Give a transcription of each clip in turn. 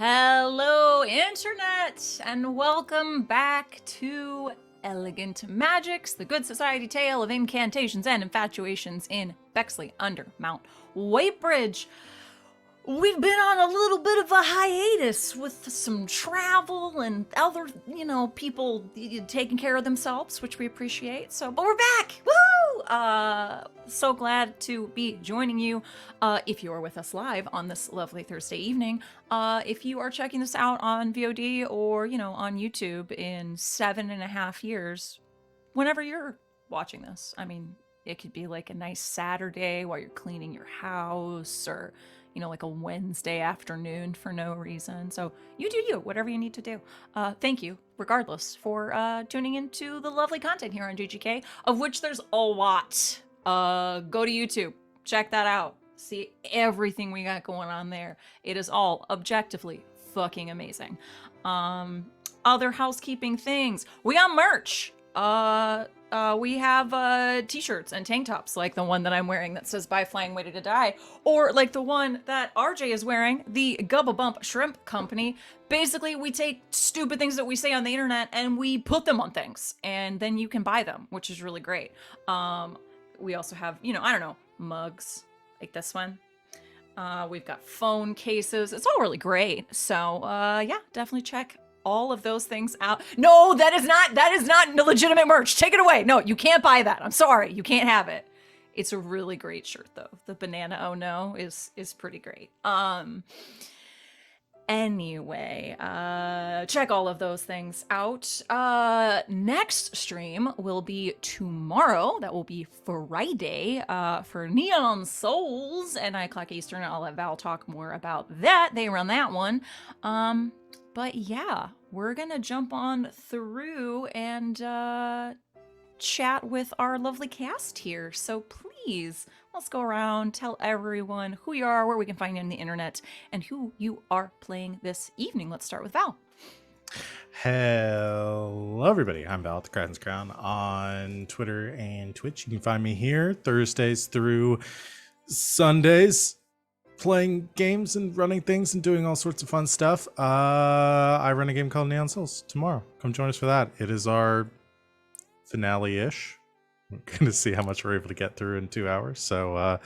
Hello, Internet, and welcome back to Elegant Magicks, the good society tale of incantations and infatuations in Bexley under Mount Whitebridge. We've been on a little bit of a hiatus with some travel and other, people taking care of themselves, which we appreciate. But we're back! Woo! So glad to be joining you. If you are with us live on this lovely Thursday evening, if you are checking this out on VOD or, on YouTube in 7.5 years, whenever you're watching this, I mean, it could be like a nice Saturday while you're cleaning your house or like a Wednesday afternoon for no reason. So you do you, whatever you need to do. Thank you, regardless, for tuning into the lovely content here on GGK, of which there's a lot. Go to YouTube, check that out. See everything we got going on there. It is all objectively fucking amazing. Other housekeeping things. We got merch. We have t-shirts and tank tops, like the one that I'm wearing that says "Bye Flying Waited to Die," or like the one that RJ is wearing, the Gubba Bump Shrimp Company. Basically, we take stupid things that we say on the internet and we put them on things, and then you can buy them, which is really great. We also have, mugs like this one. We've got phone cases. It's all really great. So, yeah, definitely check all of those things out. No, that is not legitimate merch. Take it away. No, you can't buy that. I'm sorry. You can't have it. It's a really great shirt though. The banana oh no is pretty great. Anyway, check all of those things out. Next stream will be tomorrow. That will be Friday, for Neon Souls at 9 o'clock Eastern. I'll let Val talk more about that. They run that one. But yeah, we're gonna jump on through and chat with our lovely cast here. So please, let's go around, tell everyone who you are, where we can find you on the internet, and who you are playing this evening. Let's start with Val. Hello, everybody. I'm Val at the Kraken's Crown on Twitter and Twitch. You can find me here Thursdays through Sundays, playing games and running things and doing all sorts of fun stuff. I run a game called Neon Souls tomorrow. Come join us for that. It is our finale-ish. We're going to see how much we're able to get through in 2 hours. So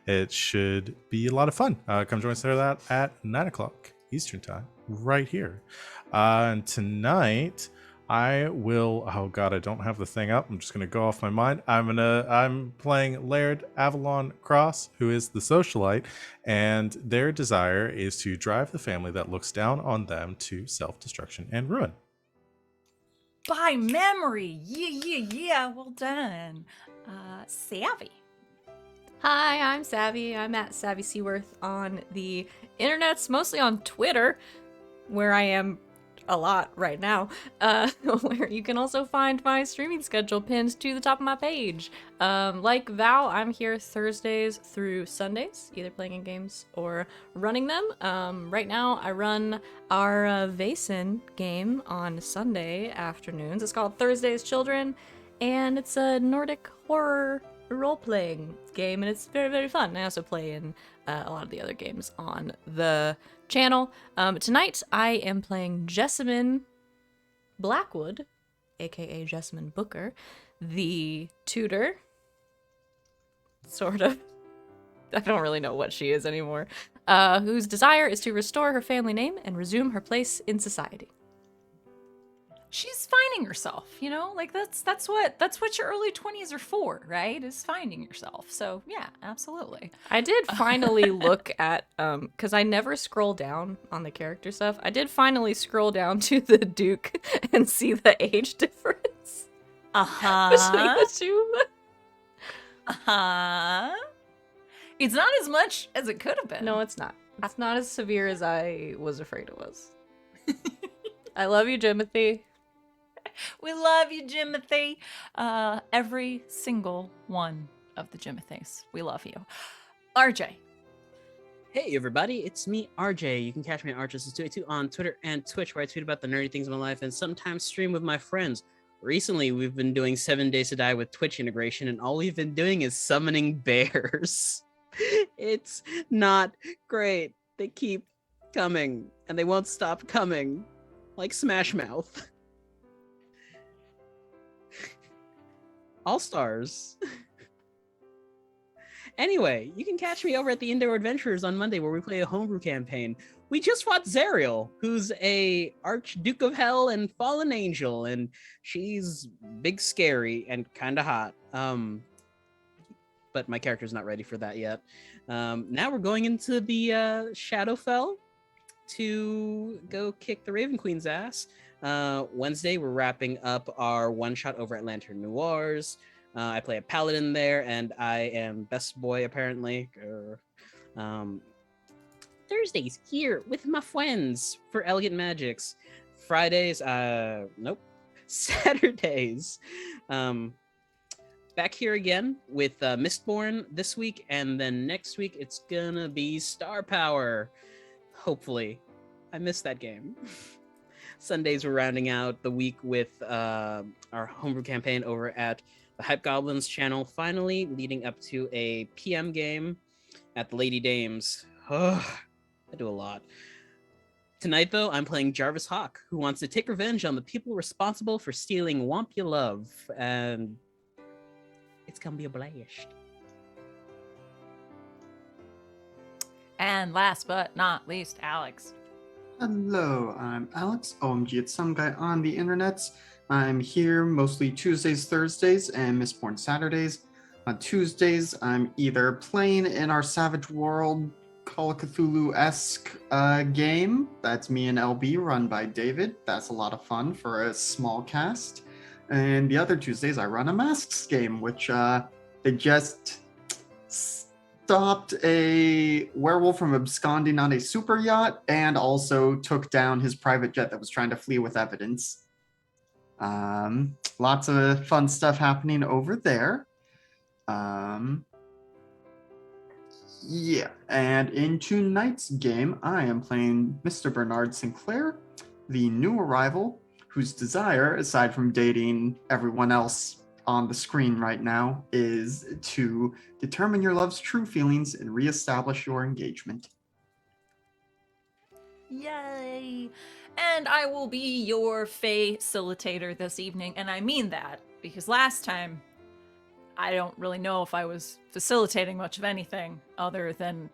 it should be a lot of fun. Come join us for that at 9 o'clock Eastern time, right here. And tonight, I will. Oh god, I don't have the thing up. I'm just gonna go off my mind. I'm playing Layrd Avalon Cross, who is the socialite, and their desire is to drive the family that looks down on them to self-destruction and ruin. By memory, yeah. Well done, Savvy. Hi, I'm Savvy. I'm at Savvy Seaworth on the internets, mostly on Twitter, where I am a lot right now, where you can also find my streaming schedule pinned to the top of my page. Like Val, I'm here Thursdays through Sundays, either playing in games or running them. Right now, I run our Vaesen game on Sunday afternoons. It's called Thursday's Children, and it's a Nordic horror role-playing game, and it's very, very fun. I also play in a lot of the other games on the channel. Tonight, I am playing Jessamine Blackwood, aka Jessamine Booker, the tutor. Sort of. I don't really know what she is anymore. Whose desire is to restore her family name and resume her place in society. She's finding herself, like that's what your early 20s are for, right? Is finding yourself. So yeah, absolutely. I did finally look at because I never scroll down on the character stuff. I did finally scroll down to the Duke and see the age difference between the two. It's not as much as it could have been. No, it's not. It's not as severe as I was afraid it was. I love you, Jimothy. We love you, Jimothy. Every single one of the Jimothys. We love you. RJ. Hey everybody, it's me, RJ. You can catch me at RJ282 on Twitter and Twitch, where I tweet about the nerdy things in my life and sometimes stream with my friends. Recently, we've been doing 7 Days to Die with Twitch integration, and all we've been doing is summoning bears. It's not great. They keep coming, and they won't stop coming, like Smash Mouth. All stars. Anyway, you can catch me over at the Indoor Adventurers on Monday, where we play a homebrew campaign. We just fought Zariel, who's a Archduke of Hell and fallen angel, and she's big, scary, and kind of hot. But my character's not ready for that yet. Now we're going into the Shadowfell to go kick the Raven Queen's ass. Wednesday, we're wrapping up our one-shot over at Lantern Noirs. I play a paladin there, and I am best boy, apparently. Thursdays, here with my friends for Elegant Magicks. Fridays, nope. Saturdays, back here again with Mistborn this week, and then next week it's gonna be Star Power. Hopefully. I missed that game. Sundays, we're rounding out the week with our homebrew campaign over at the Hype Goblins channel, finally leading up to a PM game at the Lady Dames. I do a lot. Tonight, though, I'm playing Jarvis Hawke, who wants to take revenge on the people responsible for stealing Womp You Love, and it's gonna be a blast. And last but not least, Alex. Hello, I'm Alex, OMG It's Some Guy on the internets. I'm here mostly Tuesdays, Thursdays, and Mistborn Saturdays. On Tuesdays, I'm either playing in our Savage World Call of Cthulhu-esque game. That's me and LB, run by David. That's a lot of fun for a small cast. And the other Tuesdays, I run a Masks game, which they just stopped a werewolf from absconding on a super yacht and also took down his private jet that was trying to flee with evidence. Lots of fun stuff happening over there. Yeah, and in tonight's game, I am playing Mr. Bernard Sinclair, the new arrival, whose desire, aside from dating everyone else on the screen right now, is to determine your love's true feelings and reestablish your engagement. Yay! And I will be your facilitator this evening, and I mean that because last time I don't really know if I was facilitating much of anything other than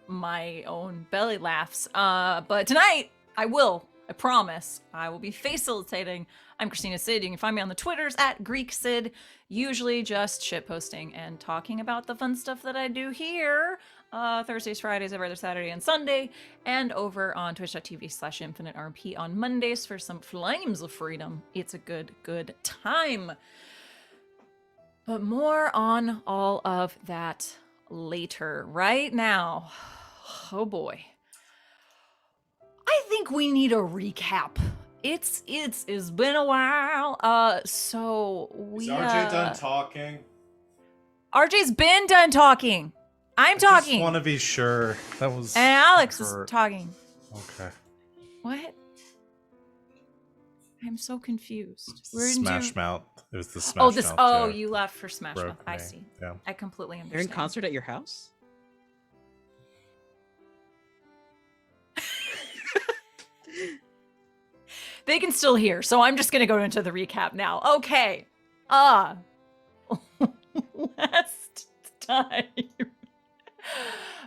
my own belly laughs. But tonight I will. I promise. I will be facilitating. I'm Christina Sid. You can find me on the Twitters at GreekSid, usually just shitposting and talking about the fun stuff that I do here. Thursdays, Fridays, every other Saturday and Sunday, and over on twitch.tv/InfiniteRP on Mondays for some flames of freedom. It's a good time. But more on all of that later. Right now, oh boy, I think we need a recap. It's been a while. So we Is RJ done talking? RJ's been done talking. I'm I talking. just want to be sure. That was. And Alex is hurt. talking. Okay. What? I'm so confused. Smash Mouth. It was the Smash Mouth. Oh, joke. you left for Smash Broke Mouth. I me. see. Yeah. I completely They're understand. in concert at your house? They can still hear, so I'm just gonna go into the recap now. Okay. Last time.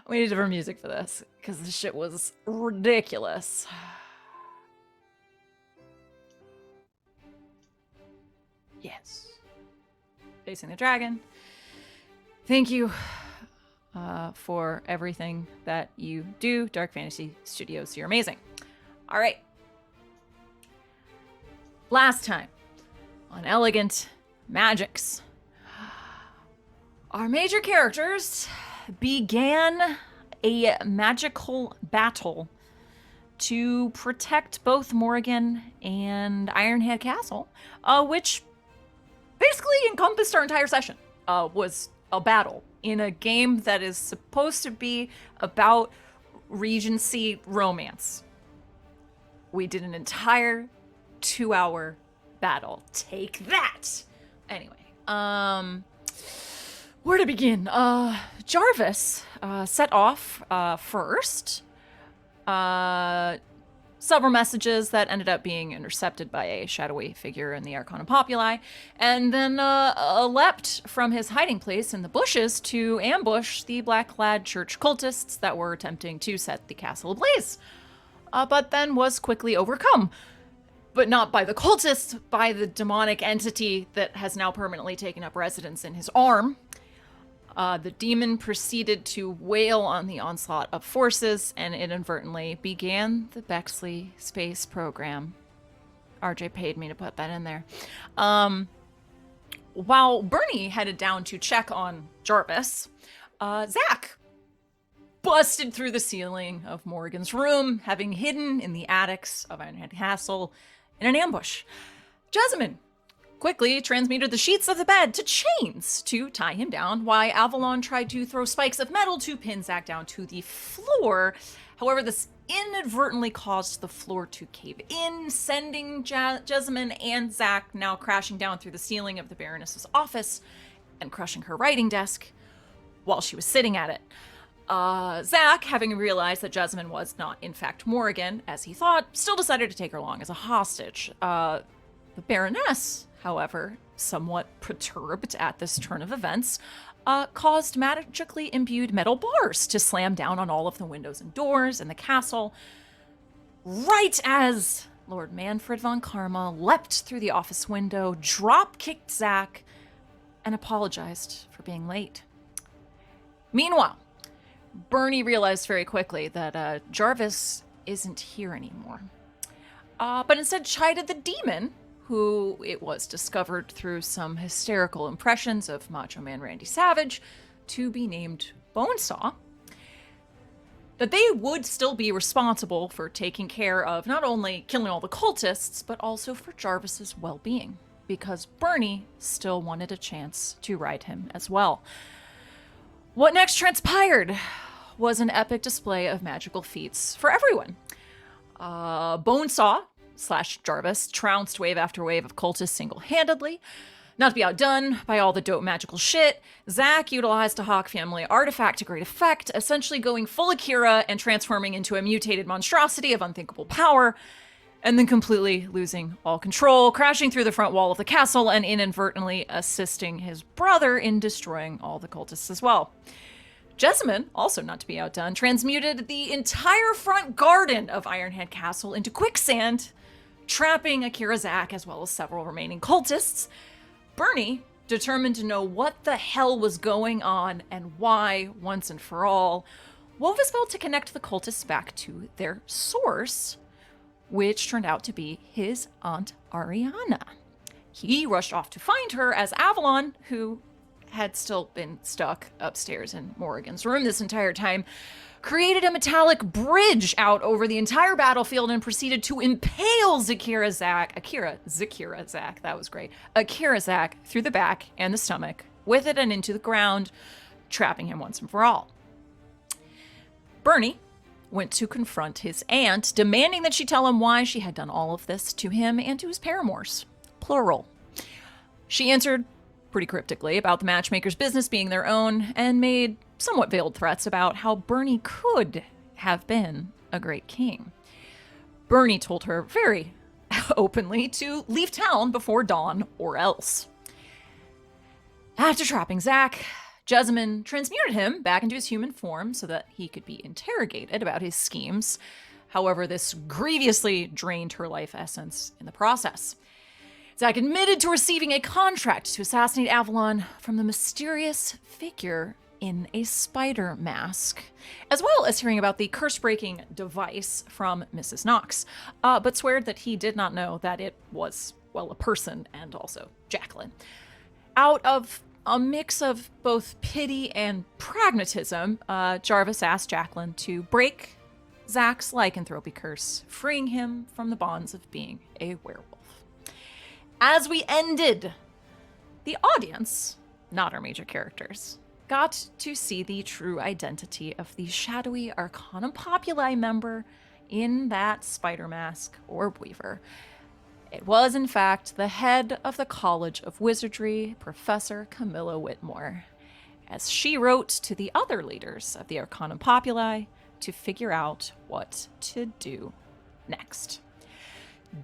We need different music for this, because this shit was ridiculous. Yes. Facing the Dragon. Thank you for everything that you do. Dark Fantasy Studios, you're amazing. All right. Last time on Elegant Magicks, our major characters began a magical battle to protect both Morrigan and Ironhead Castle, which basically encompassed our entire session. Was a battle in a game that is supposed to be about Regency romance. We did an entire 2-hour battle. Take that! Anyway, where to begin? Jarvis set off first, several messages that ended up being intercepted by a shadowy figure in the Arcana Populi, and then leapt from his hiding place in the bushes to ambush the black-clad church cultists that were attempting to set the castle ablaze, but then was quickly overcome. But not by the cultists, by the demonic entity that has now permanently taken up residence in his arm. The demon proceeded to wail on the onslaught of forces and inadvertently began the Bexley space program. RJ paid me to put that in there. While Bernie headed down to check on Jarvis, Zach busted through the ceiling of Morgan's room, having hidden in the attics of Ironhead Castle in an ambush. Jessamine quickly transmuted the sheets of the bed to chains to tie him down, while Avalon tried to throw spikes of metal to pin Zach down to the floor. However, this inadvertently caused the floor to cave in, sending Jessamine and Zach now crashing down through the ceiling of the Baroness's office and crushing her writing desk while she was sitting at it. Zach, having realized that Jessamine was not, in fact, Morgan, as he thought, still decided to take her along as a hostage. The Baroness, however, somewhat perturbed at this turn of events, caused magically imbued metal bars to slam down on all of the windows and doors in the castle, right as Lord Manfred von Karma leapt through the office window, drop-kicked Zach, and apologized for being late. Meanwhile, Bernie realized very quickly that Jarvis isn't here anymore, but instead chided the demon, who it was discovered through some hysterical impressions of Macho Man Randy Savage to be named Bonesaw, that they would still be responsible for taking care of not only killing all the cultists, but also for Jarvis's well-being, because Bernie still wanted a chance to ride him as well. What next transpired was an epic display of magical feats for everyone. Bonesaw / Jarvis trounced wave after wave of cultists single-handedly. Not to be outdone by all the dope magical shit, Zach utilized a Hawke family artifact to great effect, essentially going full Akira and transforming into a mutated monstrosity of unthinkable power, and then completely losing all control, crashing through the front wall of the castle and inadvertently assisting his brother in destroying all the cultists as well. Jessamine, also not to be outdone, transmuted the entire front garden of Ironhead Castle into quicksand, trapping Akira Zach as well as several remaining cultists. Bernie, determined to know what the hell was going on and why, once and for all, wove a spell to connect the cultists back to their source, which turned out to be his Aunt Ariana. He rushed off to find her as Avalon, who had still been stuck upstairs in Morgan's room this entire time, created a metallic bridge out over the entire battlefield and proceeded to impale Akira Zach through the back and the stomach, with it and into the ground, trapping him once and for all. Bernie went to confront his aunt, demanding that she tell him why she had done all of this to him and to his paramours, plural. She answered pretty cryptically about the matchmaker's business being their own, and made somewhat veiled threats about how Bernie could have been a great king. Bernie told her very openly to leave town before dawn or else. After trapping Zach, Jessamine transmuted him back into his human form so that he could be interrogated about his schemes. However, this grievously drained her life essence in the process. Zach admitted to receiving a contract to assassinate Avalon from the mysterious figure in a spider mask, as well as hearing about the curse-breaking device from Mrs. Knox, but sweared that he did not know that it was, well, a person and also Jacqueline. Out of a mix of both pity and pragmatism, Jarvis asked Jacqueline to break Zach's lycanthropy curse, freeing him from the bonds of being a werewolf. As we ended, the audience, not our major characters, got to see the true identity of the shadowy Arcana Populi member in that spider mask orb weaver. It was, in fact, the head of the College of Wizardry, Professor Camilla Whitmore, as she wrote to the other leaders of the Arcana Populi to figure out what to do next.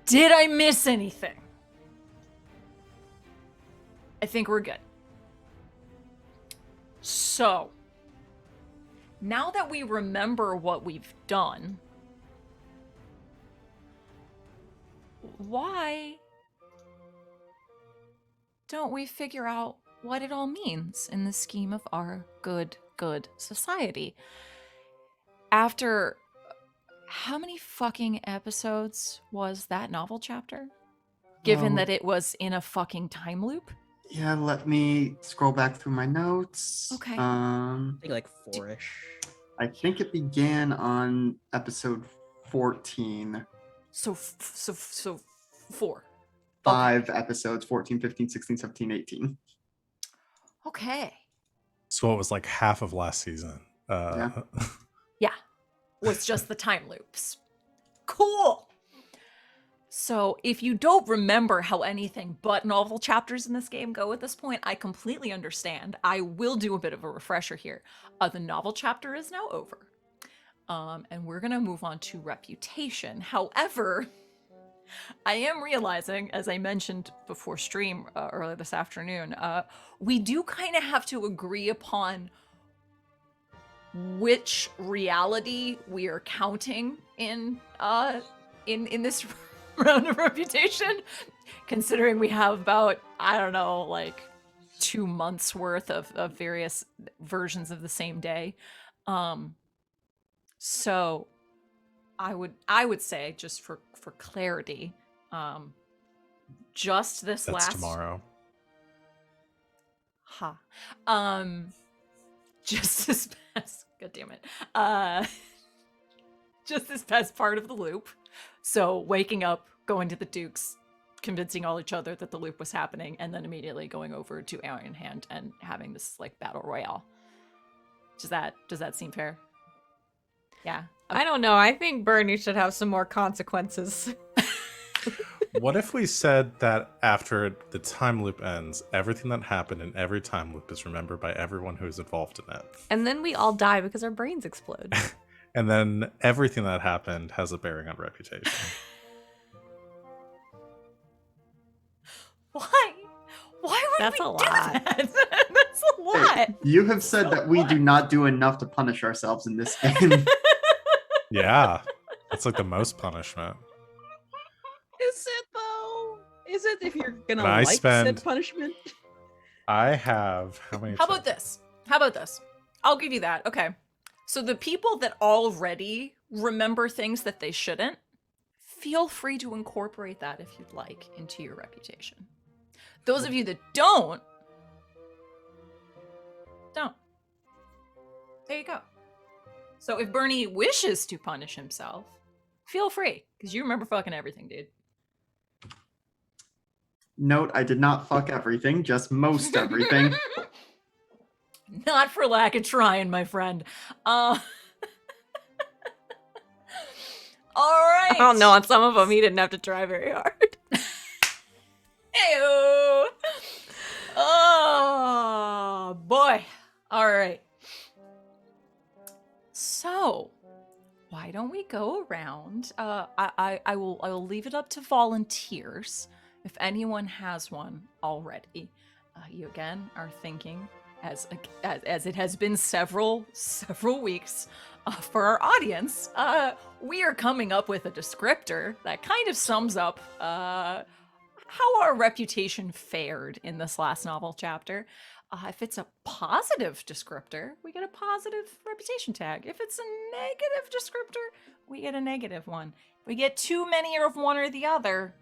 Did I miss anything? I think we're good. So, now that we remember what we've done, why don't we figure out what it all means in the scheme of our good society? After how many fucking episodes was that novel chapter? Given that it was in a fucking time loop? Yeah, let me scroll back through my notes. Okay. I think like 4-ish. I think it began on episode 14. So 4. 5 episodes, 14, 15, 16, 17, 18. Okay. So it was like half of last season. Yeah. Was just the time loops. Cool. So if you don't remember how anything but novel chapters in this game go at this point, I completely understand. I will do a bit of a refresher here. The novel chapter is now over. And we're going to move on to reputation. However, I am realizing, as I mentioned before stream earlier this afternoon, we do kind of have to agree upon which reality we are counting in this round of reputation, considering we have about, I don't know, like 2 months worth of various versions of the same day. So I would say, just for clarity, just this That's last tomorrow. Just this past, god damn it, just this past part of the loop. So waking up, going to the Dukes, convincing all each other that the loop was happening, and then immediately going over to Iron Hand and having this like battle royale. Does that seem fair? Yeah. I don't know. I think Bernie should have some more consequences. What if we said that after the time loop ends, everything that happened in every time loop is remembered by everyone who is involved in it? And then we all die because our brains explode. And then everything that happened has a bearing on reputation. Why? Why would That's we a do lot. that? That's a lot. Hey, you have said that we do not do enough to punish ourselves in this game. Yeah, that's like the most punishment. Is it though? Is it if you're gonna And I like spend- said punishment? I have how many? How about this? I'll give you that. Okay. So the people that already remember things that they shouldn't, feel free to incorporate that if you'd like into your reputation. Those of you that don't. There you go. So if Bernie wishes to punish himself, feel free, because you remember fucking everything, dude. Note, I did not fuck everything, just most everything. Not for lack of trying, my friend. All right. I don't know. On some of them, he didn't have to try very hard. Ew. Oh boy. All right. So, why don't we go around? I will leave it up to volunteers if anyone has one already. You again are thinking, as it has been several weeks for our audience, we are coming up with a descriptor that kind of sums up how our reputation fared in this last novel chapter. If it's a positive descriptor, we get a positive reputation tag. If it's a negative descriptor, we get a negative one. If we get too many of one or the other,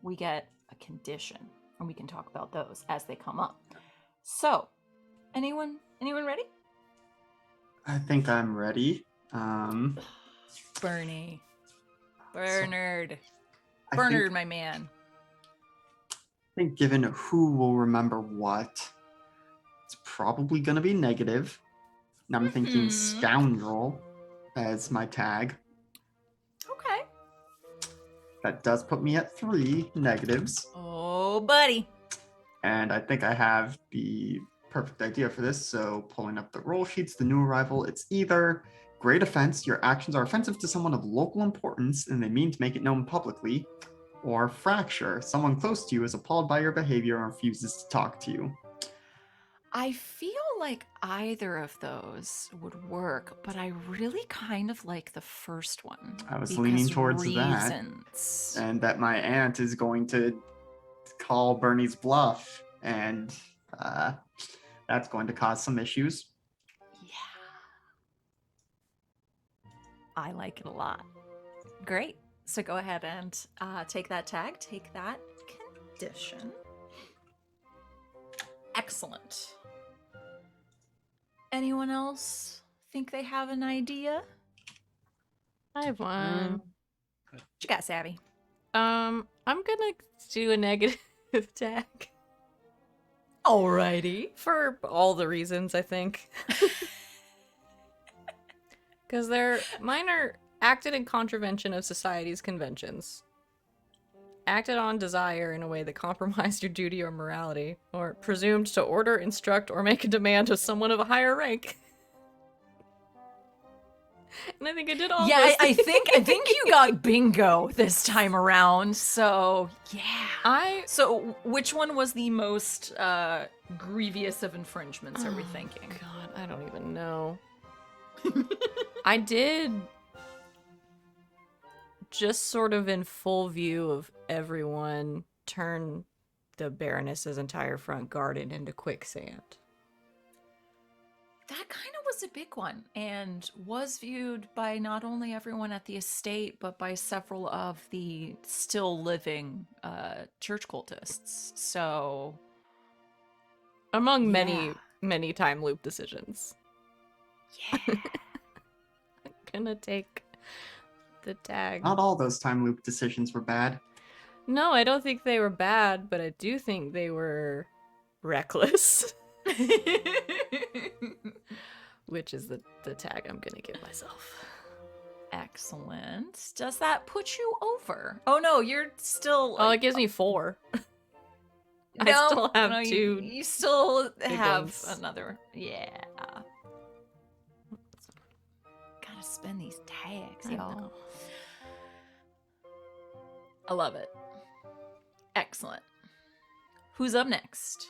we get a condition. And we can talk about those as they come up. So, anyone ready? I think I'm ready. Bernie. So, Bernard. I Bernard, think, my man. I think given who will remember what, it's probably going to be negative. Now I'm thinking scoundrel as my tag. Okay. That does put me at 3 negatives. Oh, buddy. And I think I have the perfect idea for this. So pulling up the roll sheets, the new arrival, it's either great offense, your actions are offensive to someone of local importance and they mean to make it known publicly. Or fracture, someone close to you is appalled by your behavior and refuses to talk to you. I feel like either of those would work, but I really kind of like the first one. I was leaning because towards reasons. that, and that my aunt is going to call Bernie's bluff, and that's going to cause some issues. Yeah. I like it a lot. Great. So go ahead and take that tag, take that condition. Excellent. Anyone else think they have an idea? I have one. What you got, Savvy? I'm gonna do a negative tag. Alrighty. For all the reasons, I think. Because they're minor acted in contravention of society's conventions. Acted on desire in a way that compromised your duty or morality, or presumed to order, instruct, or make a demand of someone of a higher rank. And I think I did all Yeah, those I think you got bingo this time around. So yeah. So which one was the most grievous of infringements? Are we thinking? God, I don't even know. I did just sort of in full view of everyone turn the Baroness's entire front garden into quicksand. That kind of was a big one and was viewed by not only everyone at the estate, but by several of the still living church cultists. So, among Yeah. many time loop decisions. yeah. I'm gonna take the tag. Not all those time loop decisions were bad. No, I don't think they were bad, but I do think they were reckless. Which is the tag I'm gonna give myself. Excellent. Does that put you over? Oh no, you're still. Oh, it gives me 4. I No, still have no, 2. You still have ones. another. Yeah. Gotta spend these tags, I y'all. know. I love it. Excellent. Who's up next?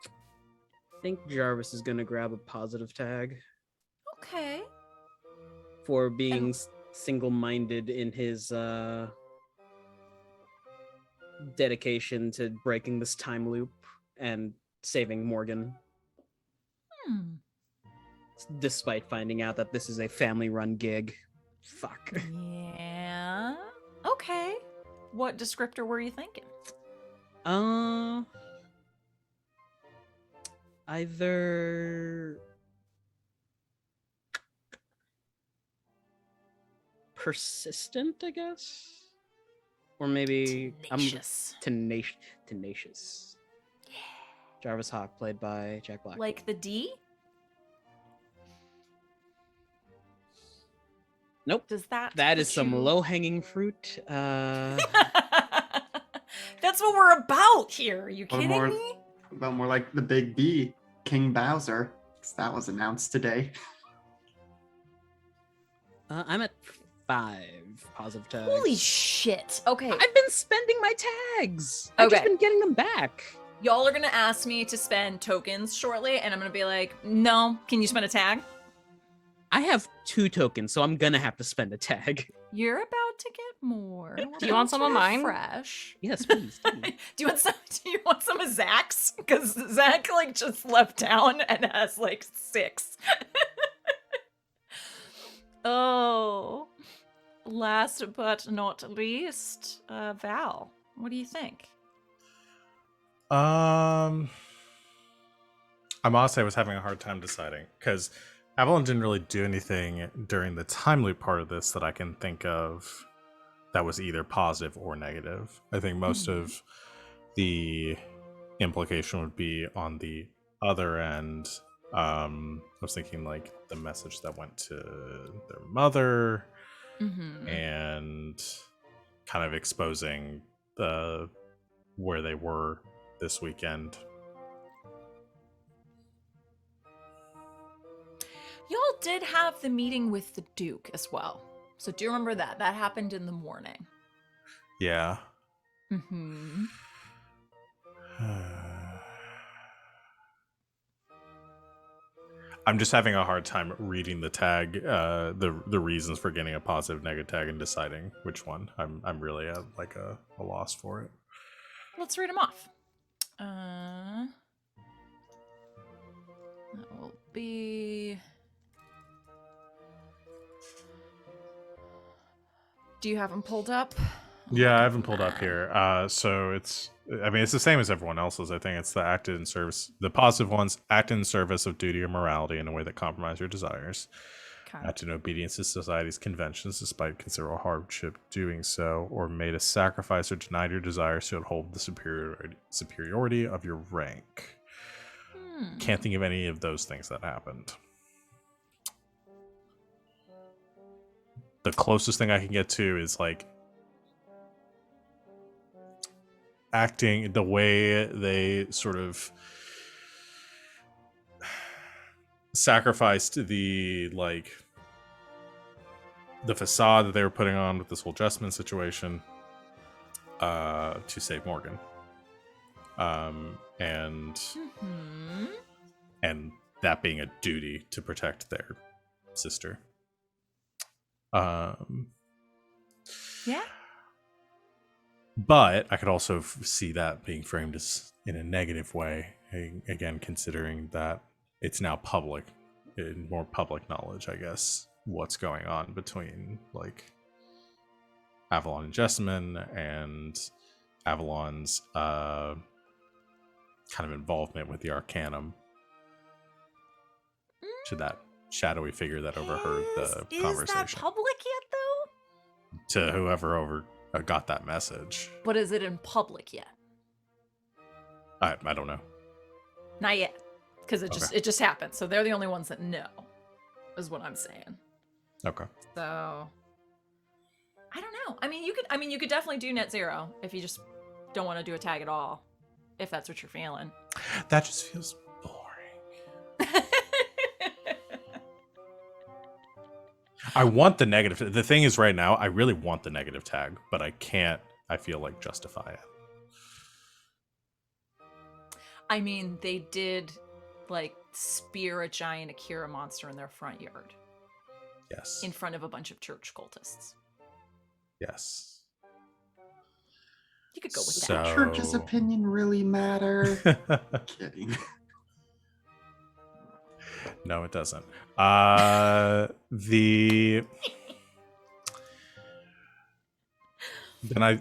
I think Jarvis is gonna grab a positive tag Okay. for being single-minded in his dedication to breaking this time loop and saving Morgan, Hmm. despite finding out that this is a family-run gig. Fuck. Yeah. Okay. What descriptor were you thinking? Either persistent, I guess, or maybe Tenacious. tenacious. Yeah. Jarvis Hawke, played by Jack Black. Like the D? Nope. Does that? That is put some you- low-hanging fruit. That's what we're about here. Are you Or kidding more- me? But more like the big B, King Bowser, 'cause that was announced today. I'm at 5 positive tags. Holy shit. Okay. I've been spending my tags. I've just Okay. been getting them back. Y'all are going to ask me to spend tokens shortly, and I'm going to be like, no, can you spend a tag? I have 2 tokens, so I'm gonna have to spend a tag. You're about to get more. Do you want some of mine? Fresh. Yes, please. Do you want some? Do you want some of Zach's? Because Zach like just left town and has like 6. Oh, last but not least, Val. What do you think? I'm honestly, I was having a hard time deciding because Avalon didn't really do anything during the time loop part of this that I can think of that was either positive or negative. I think most of the implication would be on the other end. I was thinking like the message that went to their mother Mm-hmm. and kind of exposing the where they were this weekend. Y'all did have the meeting with the Duke as well. So do you remember that? That happened in the morning. Yeah. Mm-hmm. I'm just having a hard time reading the tag, the reasons for getting a positive negative tag and deciding which one. I'm really at like a loss for it. Let's read them off. That will be... Do you have them pulled up? Yeah, I haven't pulled up here. So it's the same as everyone else's. I think it's the acted in service. The positive ones acted in service of duty or morality in a way that compromise your desires. Okay. Acted in obedience to society's conventions despite considerable hardship doing so, or made a sacrifice or denied your desires to uphold the superiority of your rank. Can't think of any of those things that happened. The closest thing I can get to is like acting the way they sort of sacrificed the facade that they were putting on with this whole Jessamine situation to save Morgan. And that being a duty to protect their sister. Yeah. But I could also see that being framed as in a negative way. Again, considering that it's now public, in more public knowledge, I guess, what's going on between like Avalon and Jessamine, and Avalon's kind of involvement with the Arcanum to that shadowy figure that overheard the conversation. Is that public yet, though? To whoever got that message. But is it in public yet? I don't know. Not yet, because it just happened. So they're the only ones that know, is what I'm saying. Okay. So I don't know. You could definitely do net zero if you just don't want to do a tag at all, if that's what you're feeling. That just feels boring. I want the negative. The thing is, right now, I really want the negative tag, but I can't. I feel like justify it. I mean, they did like spear a giant Akira monster in their front yard. Yes. In front of a bunch of church cultists. Yes. You could go with So... that. Church's opinion really matter? Kidding. No, it doesn't. Then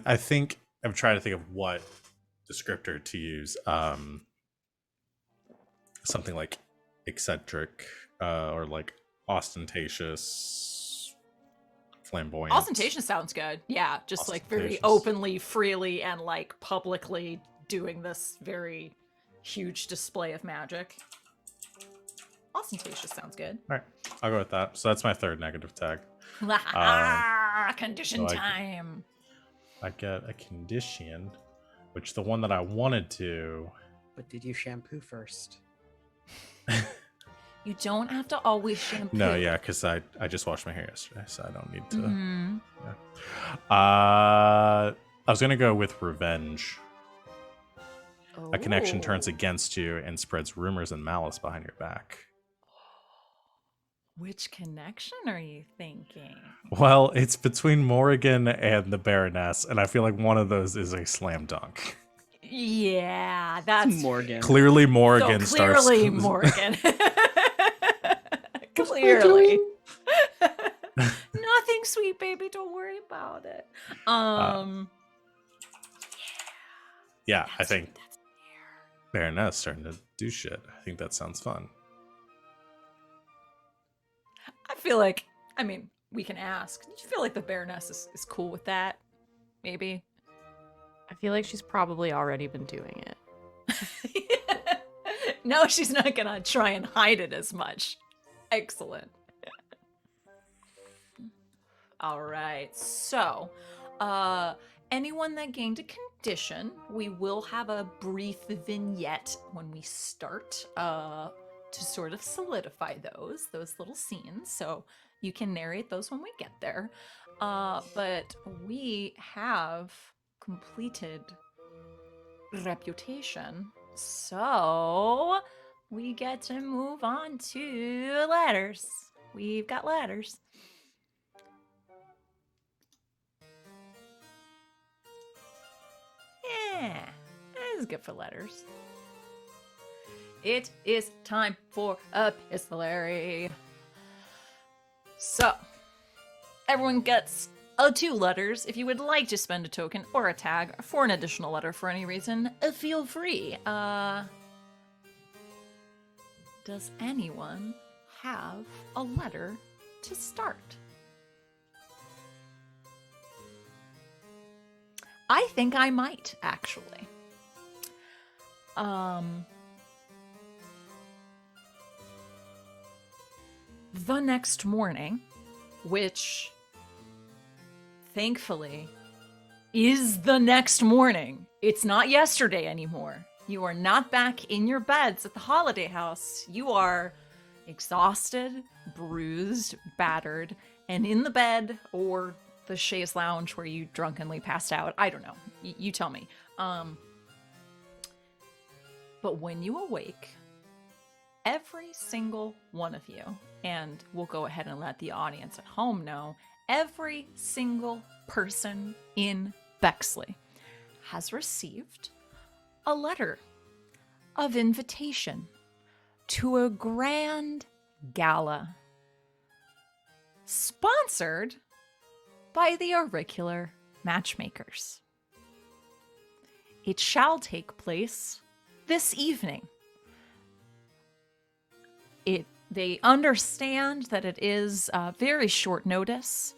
I think I'm trying to think of what descriptor to use. Something like eccentric, or like ostentatious, flamboyant. Ostentatious sounds good. Yeah, just like very openly, freely, and like publicly doing this very huge display of magic. Ostentatious sounds good. All right, I'll go with that. So that's my third negative tag. Condition time. I get a condition, which the one that I wanted to. But did you shampoo first? You don't have to always shampoo. No, yeah, because I just washed my hair yesterday, so I don't need to. Mm-hmm. Yeah. I was gonna go with revenge. Oh. A connection turns against you and spreads rumors and malice behind your back. Which connection are you thinking? Well, it's between Morrigan and the Baroness, and I feel like one of those is a slam dunk. Yeah, that's Morgan. Clearly, Morrigan so clearly starts. Morgan. Clearly. Nothing, sweet baby. Don't worry about it. Yeah, I think Baroness starting to do shit. I think that sounds fun. I feel like, we can ask. Do you feel like the Baroness is cool with that? Maybe. I feel like she's probably already been doing it. No, she's not gonna try and hide it as much. Excellent. All right, so anyone that gained a condition, we will have a brief vignette when we start to sort of solidify those little scenes. So you can narrate those when we get there. But we have completed reputation. So we get to move on to letters. We've got letters. Yeah, this is good for letters. It is time for epistolary. So, everyone gets 2 letters. If you would like to spend a token or a tag for an additional letter for any reason, feel free. Does anyone have a letter to start? I think I might, actually. The next morning, which thankfully is the next morning. It's not yesterday anymore. You are not back in your beds at the holiday house. You are exhausted, bruised, battered, and in the bed or the chaise lounge where you drunkenly passed out. I don't know. You tell me. But when you awake, every single one of you, and we'll go ahead and let the audience at home know, every single person in Bexley has received a letter of invitation to a grand gala sponsored by the Auricular Matchmakers. It shall take place this evening. They understand that it is very short notice,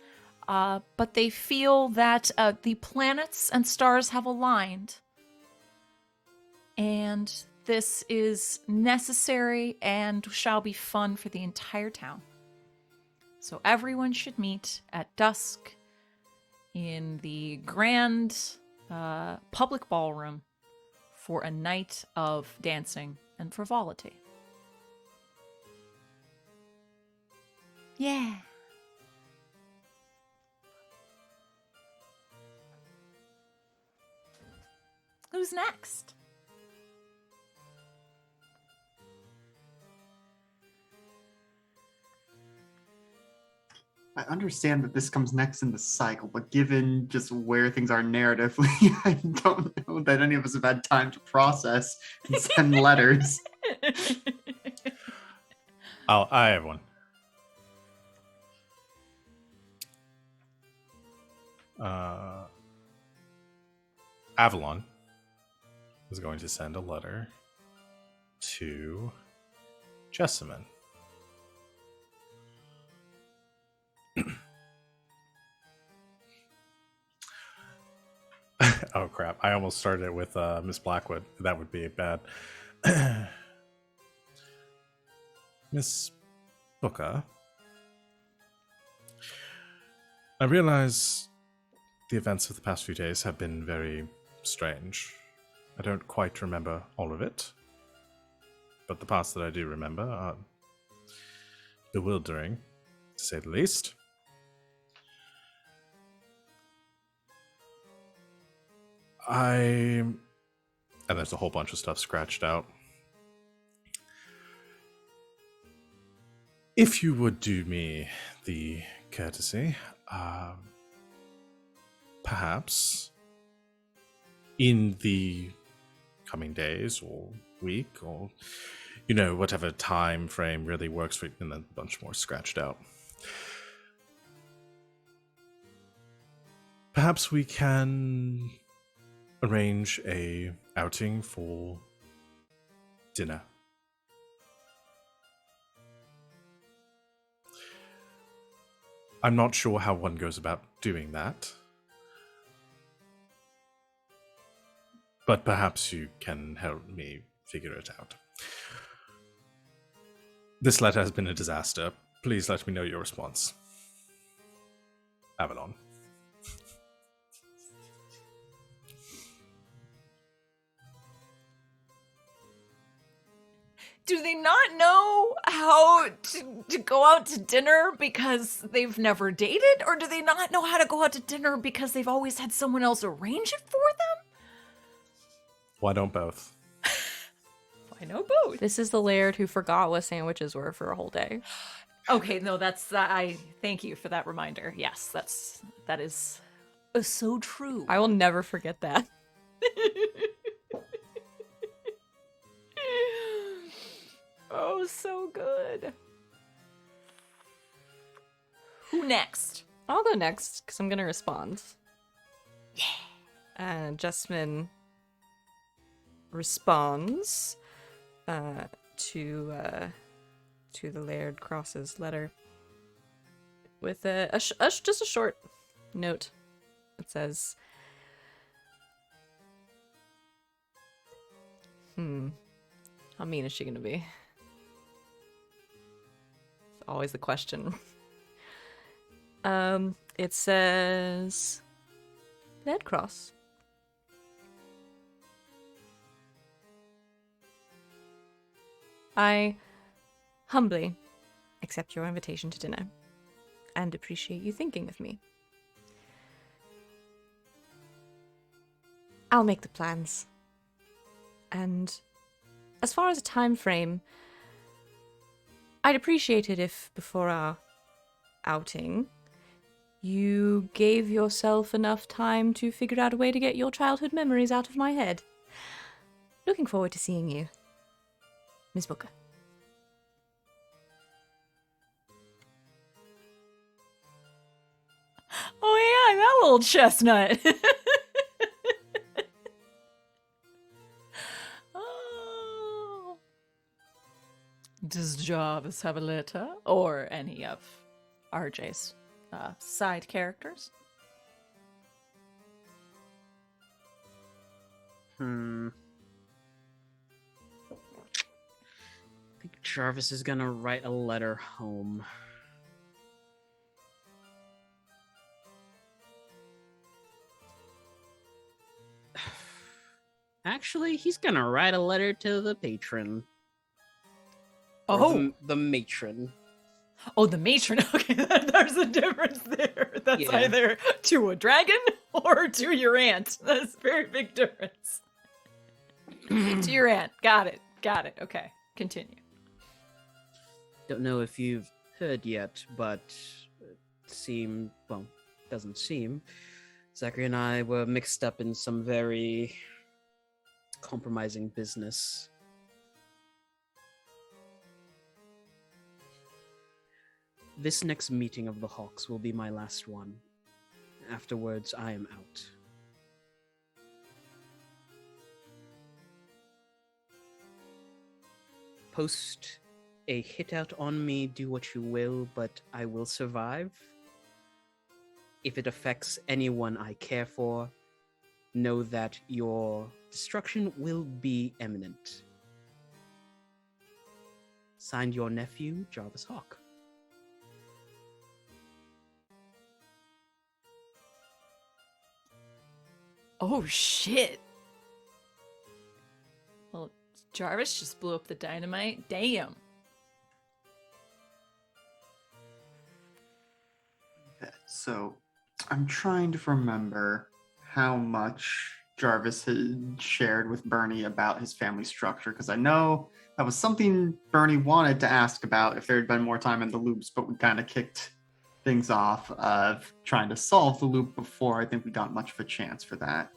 but they feel that the planets and stars have aligned, and this is necessary and shall be fun for the entire town. So everyone should meet at dusk in the grand public ballroom for a night of dancing and frivolity. Yeah. Who's next? I understand that this comes next in the cycle, but given just where things are narratively, I don't know that any of us have had time to process and send letters. Oh, I have one. Avalon is going to send a letter to Jessamine. Oh crap, I almost started it with Miss Blackwood. That would be bad. Miss Booker, I realize the events of the past few days have been very strange. I don't quite remember all of it, but the parts that I do remember are bewildering, to say the least. And there's a whole bunch of stuff scratched out. If you would do me the courtesy, perhaps in the coming days or week or, whatever time frame really works for you, and then a bunch more scratched out. Perhaps we can arrange a outing for dinner. I'm not sure how one goes about doing that, but perhaps you can help me figure it out. This letter has been a disaster. Please let me know your response. Avalon. Do they not know how to go out to dinner because they've never dated? Or do they not know how to go out to dinner because they've always had someone else arrange it for them? Why don't both? I know both. This is the Laird who forgot what sandwiches were for a whole day. Okay, no, I thank you for that reminder. Yes, that is so true. I will never forget that. Oh, so good. Who next? I'll go next because I'm gonna respond. Yeah. And Jessamine responds to the Laird Cross's letter with just a short note. It says, how mean is she gonna be? It's always the question. It says, Laird Cross. I humbly accept your invitation to dinner and appreciate you thinking of me. I'll make the plans. And as far as a time frame, I'd appreciate it if before our outing, you gave yourself enough time to figure out a way to get your childhood memories out of my head. Looking forward to seeing you, Miss Booker. Oh yeah, that little chestnut. Oh. Does Jarvis have a letter? Or any of RJ's side characters? I think Jarvis is gonna write a letter home. Actually, he's gonna write a letter to the patron. Or Oh, the matron. oh, the matron. Okay, there's a difference there. That's Yeah. either to a dragon or to your aunt. That's a very big difference. To your aunt. Got it. Got it. Okay, continue. Don't know if you've heard yet, but doesn't seem. Zachary and I were mixed up in some very compromising business. This next meeting of the Hawks will be my last one. Afterwards, I am out. Post a hit out on me, do what you will, but I will survive. If it affects anyone I care for, know that your destruction will be imminent. Signed, your nephew, Jarvis Hawke. Oh, shit. Well, Jarvis just blew up the dynamite. Damn. Okay, so I'm trying to remember how much Jarvis had shared with Bernie about his family structure, because I know that was something Bernie wanted to ask about if there had been more time in the loops, but we kind of kicked things off of trying to solve the loop before I think we got much of a chance for that.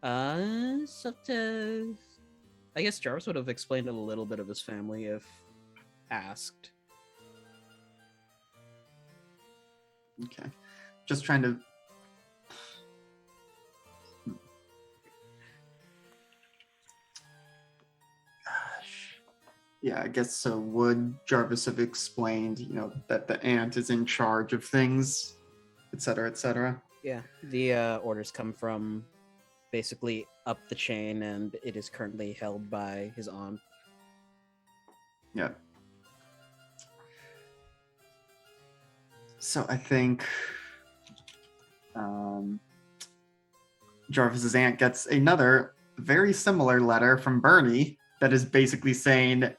I guess Jarvis would have explained a little bit of his family if asked. Okay. Just trying to... Gosh. Yeah, I guess so. Would Jarvis have explained, that the aunt is in charge of things, et cetera, et cetera? Yeah, the orders come from basically up the chain, and it is currently held by his aunt. Yeah. So I think Jarvis's aunt gets another very similar letter from Bernie that is basically saying,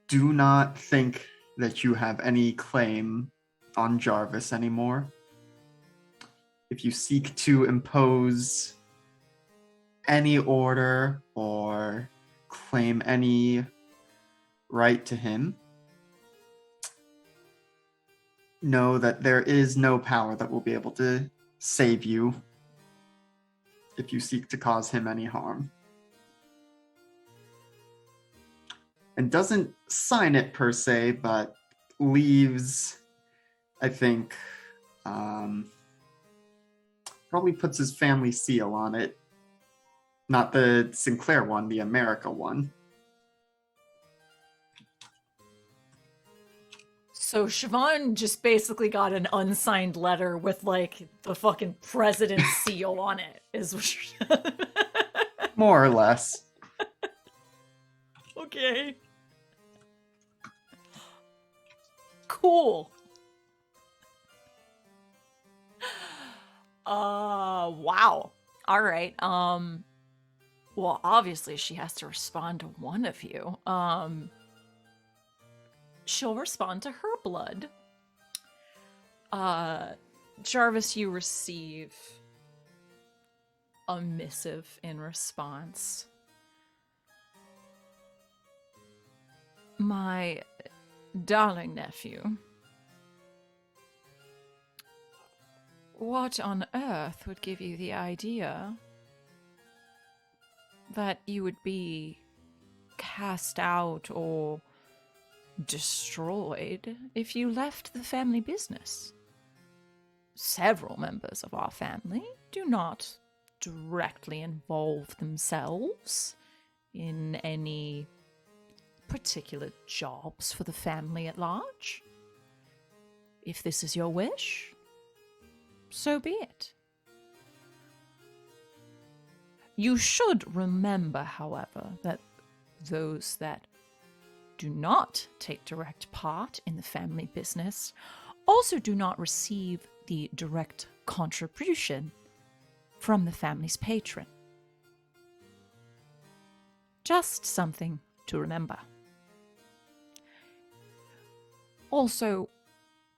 do not think that you have any claim on Jarvis anymore. If you seek to impose any order or claim any right to him, know that there is no power that will be able to save you if you seek to cause him any harm. And doesn't sign it per se, but leaves, I think, probably puts his family seal on it. Not the Sinclair one, the America one. So Siobhan just basically got an unsigned letter with like the fucking president's seal on it. Is More or less. Okay. Cool. Wow. All right. Well, obviously she has to respond to one of you. She'll respond to her blood. Jarvis, you receive a missive in response. My darling nephew, what on earth would give you the idea that you would be cast out or destroyed if you left the family business? Several members of our family do not directly involve themselves in any particular jobs for the family at large. If this is your wish, so be it. You should remember, however, that those that do not take direct part in the family business also do not receive the direct contribution from the family's patron. Just something to remember. Also,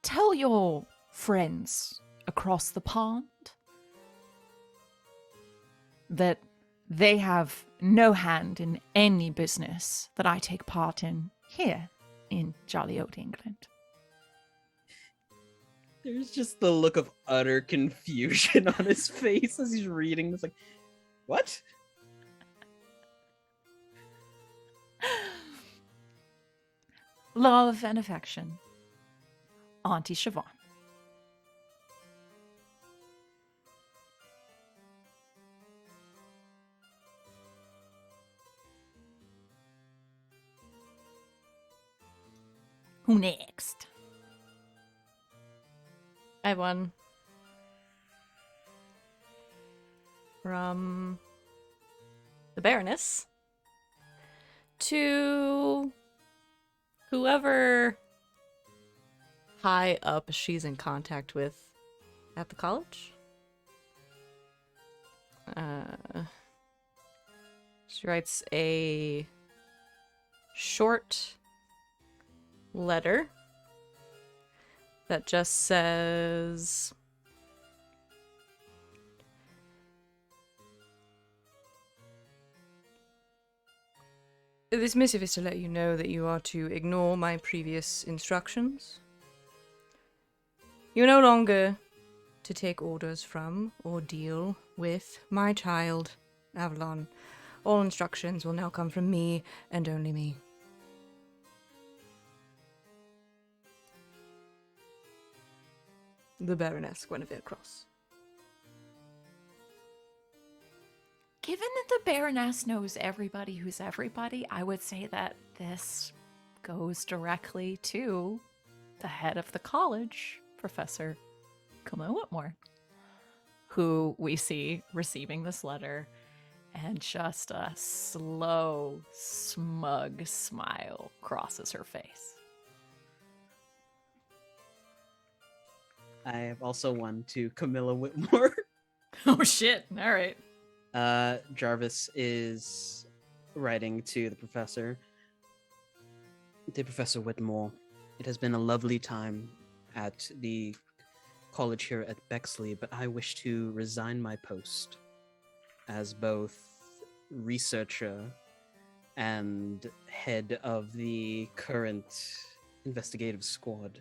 tell your friends across the pond that they have no hand in any business that I take part in here in jolly old England. There's just the look of utter confusion on his face as he's reading this. Like, what? Love and affection, Auntie Siobhan. Who next? I have one from the Baroness to whoever high up she's in contact with at the college. She writes a short letter that just says, "This missive is to let you know that you are to ignore my previous instructions. You're no longer to take orders from or deal with my child, Avalon. All instructions will now come from me and only me." The Baroness Guinevere Cross. Given that the Baroness knows everybody who's everybody, I would say that this goes directly to the head of the college, Professor Camille Whitmore, who we see receiving this letter, and just a slow, smug smile crosses her face. I have also one to Camilla Whitmore. Oh shit! All right. Jarvis is writing to the professor. Dear Professor Whitmore, it has been a lovely time at the college here at Bexley, but I wish to resign my post as both researcher and head of the current investigative squad.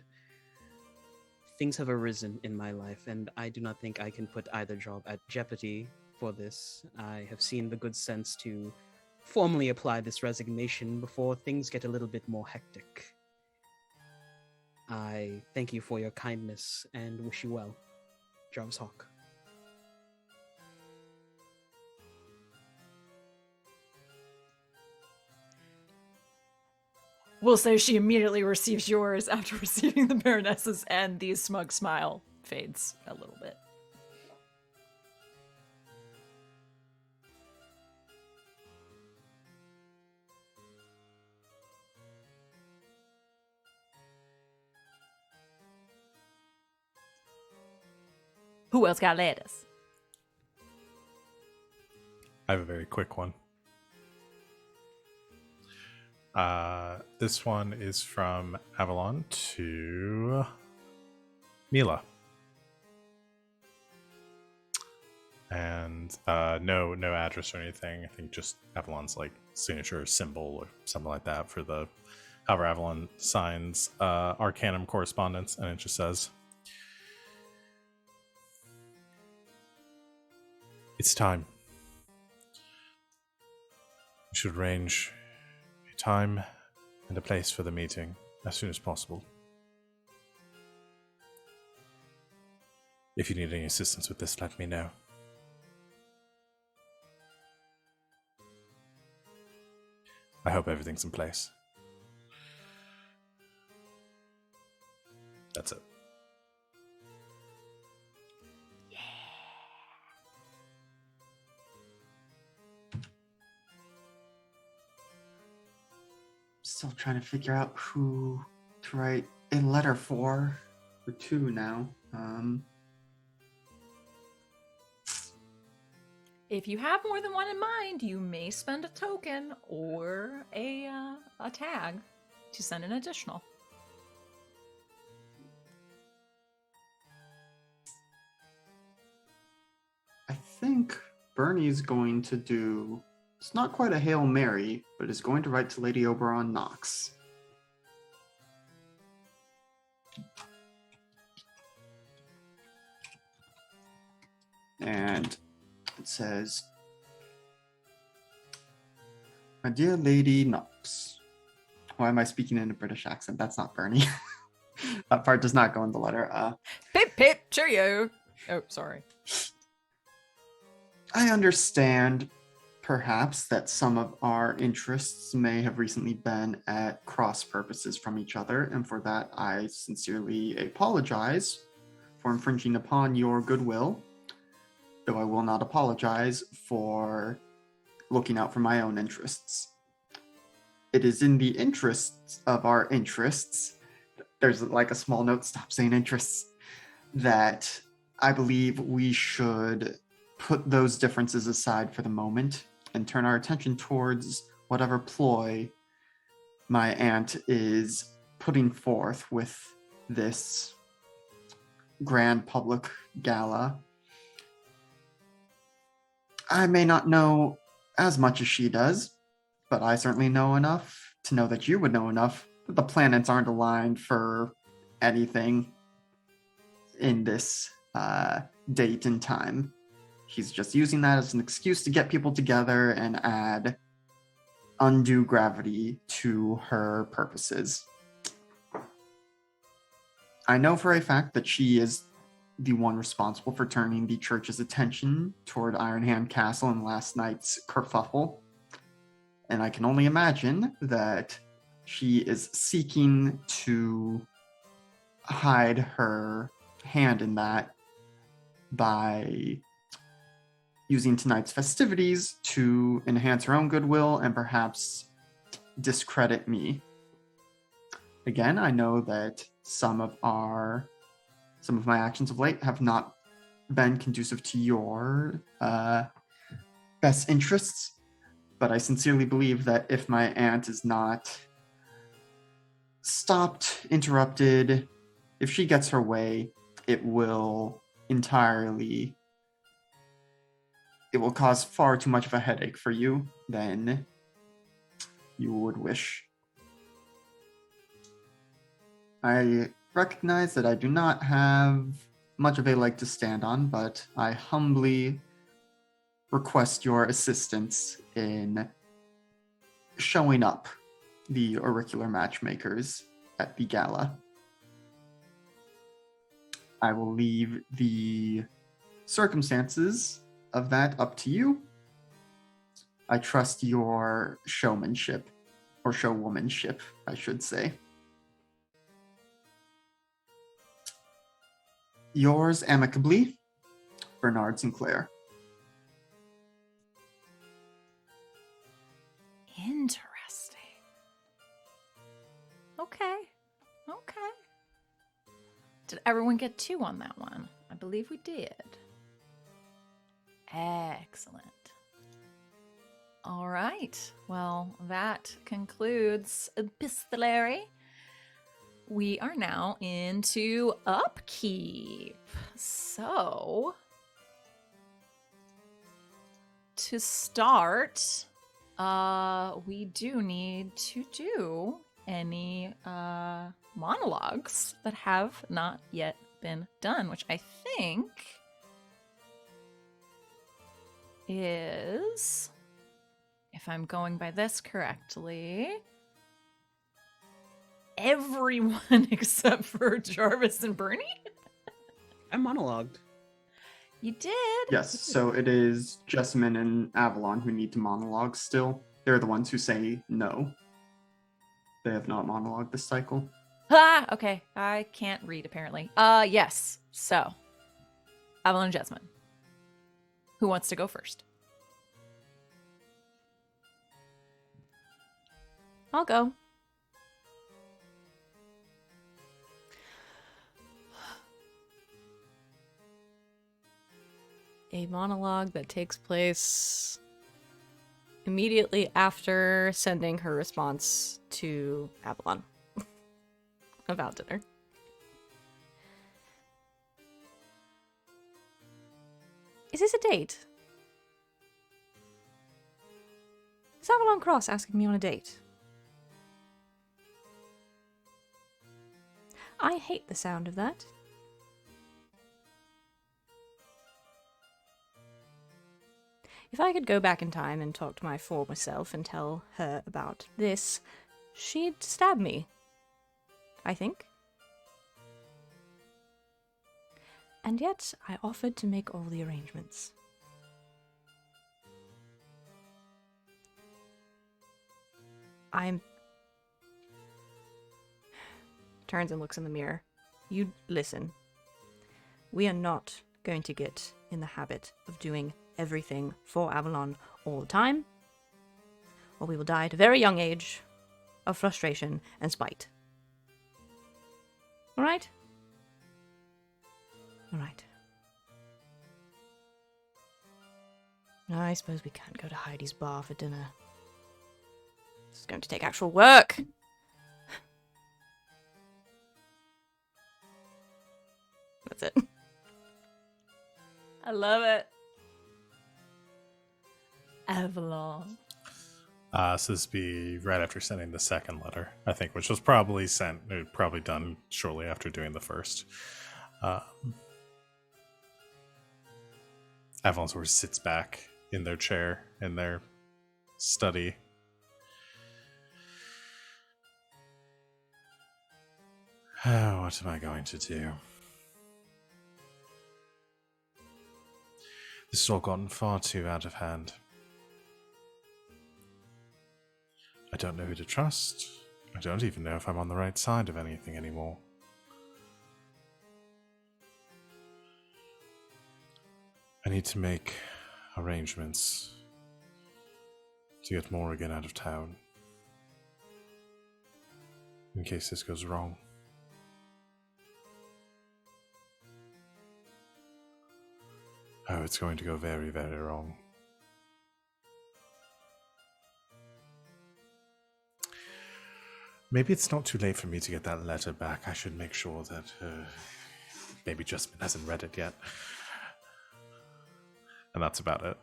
Things have arisen in my life, and I do not think I can put either job at jeopardy for this. I have seen the good sense to formally apply this resignation before things get a little bit more hectic. I thank you for your kindness and wish you well. Jarvis Hawke. We'll say she immediately receives yours after receiving the Baroness's, and the smug smile fades a little bit. Who else got letters? I have a very quick one. This one is from Avalon to Mila. And no address or anything. I think just Avalon's like signature symbol or something like that for the however Avalon signs Arcanum correspondence, and it just says, "It's time. We should arrange a time and a place for the meeting as soon as possible. If you need any assistance with this, let me know. I hope everything's in place." That's it. Still trying to figure out who to write a letter for two now. If you have more than one in mind, you may spend a token or a tag to send an additional. I think Bernie's going to do, it's not quite a Hail Mary, but is going to write to Lady Oberon Knox. And it says, "My dear Lady Knox." Why am I speaking in a British accent? That's not Bernie. That part does not go in the letter. Pip pip cheerio. Oh, sorry. I understand, perhaps, that some of our interests may have recently been at cross purposes from each other, and for that I sincerely apologize for infringing upon your goodwill, though I will not apologize for looking out for my own interests. It is in the interests of our interests, there's like a small note, stop saying interests, that I believe we should put those differences aside for the moment and turn our attention towards whatever ploy my aunt is putting forth with this grand public gala. I may not know as much as she does, but I certainly know enough to know that you would know enough that the planets aren't aligned for anything in this date and time. He's just using that as an excuse to get people together and add undue gravity to her purposes. I know for a fact that she is the one responsible for turning the church's attention toward Ironhand Castle and last night's kerfuffle. And I can only imagine that she is seeking to hide her hand in that by using tonight's festivities to enhance her own goodwill and perhaps discredit me. Again, I know that some of some of my actions of late have not been conducive to your best interests. But I sincerely believe that if my aunt is not stopped, interrupted, if she gets her way, it will cause far too much of a headache for you than you would wish. I recognize that I do not have much of a leg to stand on, but I humbly request your assistance in showing up the auricular matchmakers at the gala. I will leave the circumstances of that up to you. I trust your showmanship, or showwomanship, I should say. Yours amicably, Bernard Sinclair. Interesting. Okay. Did everyone get 2 on that one? I believe we did. Excellent. All right. Well, that concludes epistolary. We are now into upkeep. So, to start, we do need to do any monologues that have not yet been done, which I think is, if I'm going by this correctly, everyone except for Jarvis and Bernie. I monologued. You did? Yes, so it is Jessamine and Avalon who need to monologue still. They're the ones who say no. They have not monologued this cycle. Okay. I can't read, apparently. Yes. So, Avalon and Jessamine. Who wants to go first? I'll go. A monologue that takes place immediately after sending her response to Avalon about dinner. Is this a date? Is Avalon Cross asking me on a date? I hate the sound of that. If I could go back in time and talk to my former self and tell her about this, she'd stab me. I think. And yet, I offered to make all the arrangements. Turns and looks in the mirror. You listen. We are not going to get in the habit of doing everything for Avalon all the time, or we will die at a very young age of frustration and spite. Alright? Alright. I suppose we can't go to Heidi's bar for dinner. This is going to take actual work. That's it. I love it. Avalon. So this would be right after sending the second letter, I think, which was probably probably done shortly after doing the first. Avalon sort of sits back in their chair, in their study. What am I going to do? This has all gotten far too out of hand. I don't know who to trust. I don't even know if I'm on the right side of anything anymore. I need to make arrangements to get Morrigan out of town. In case this goes wrong. Oh, it's going to go very, very wrong. Maybe it's not too late for me to get that letter back. I should make sure that maybe Jessamine hasn't read it yet. And that's about it.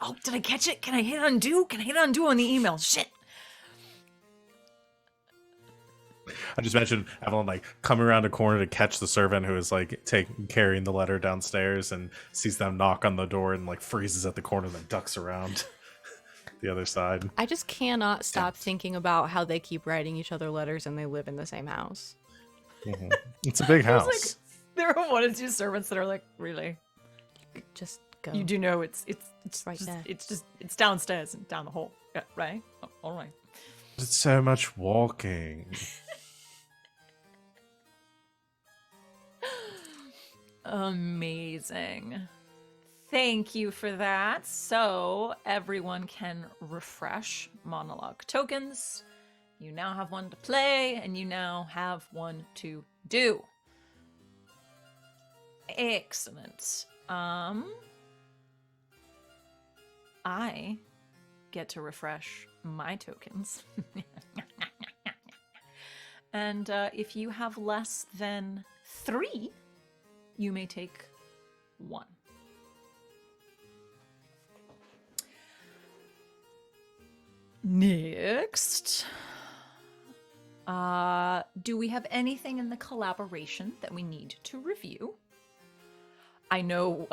Oh, did I catch it? Can I hit undo? Can I hit undo on the email? Shit. I just mentioned Avalon like coming around a corner to catch the servant who is like carrying the letter downstairs and sees them knock on the door and like freezes at the corner and then ducks around the other side. I just cannot stop thinking about how they keep writing each other letters and they live in the same house. Mm-hmm. It's a big house. There are one or two servants that are like, really? Just go. You do know it's right just, there. it's downstairs and down the hall. Yeah, right? Oh, all right. It's so much walking. Amazing. Thank you for that. So everyone can refresh monologue tokens. You now have one to play, and you now have one to do. Excellent. I get to refresh my tokens. And if you have less than 3, you may take 1. Next. Do we have anything in the collaboration that we need to review? I know,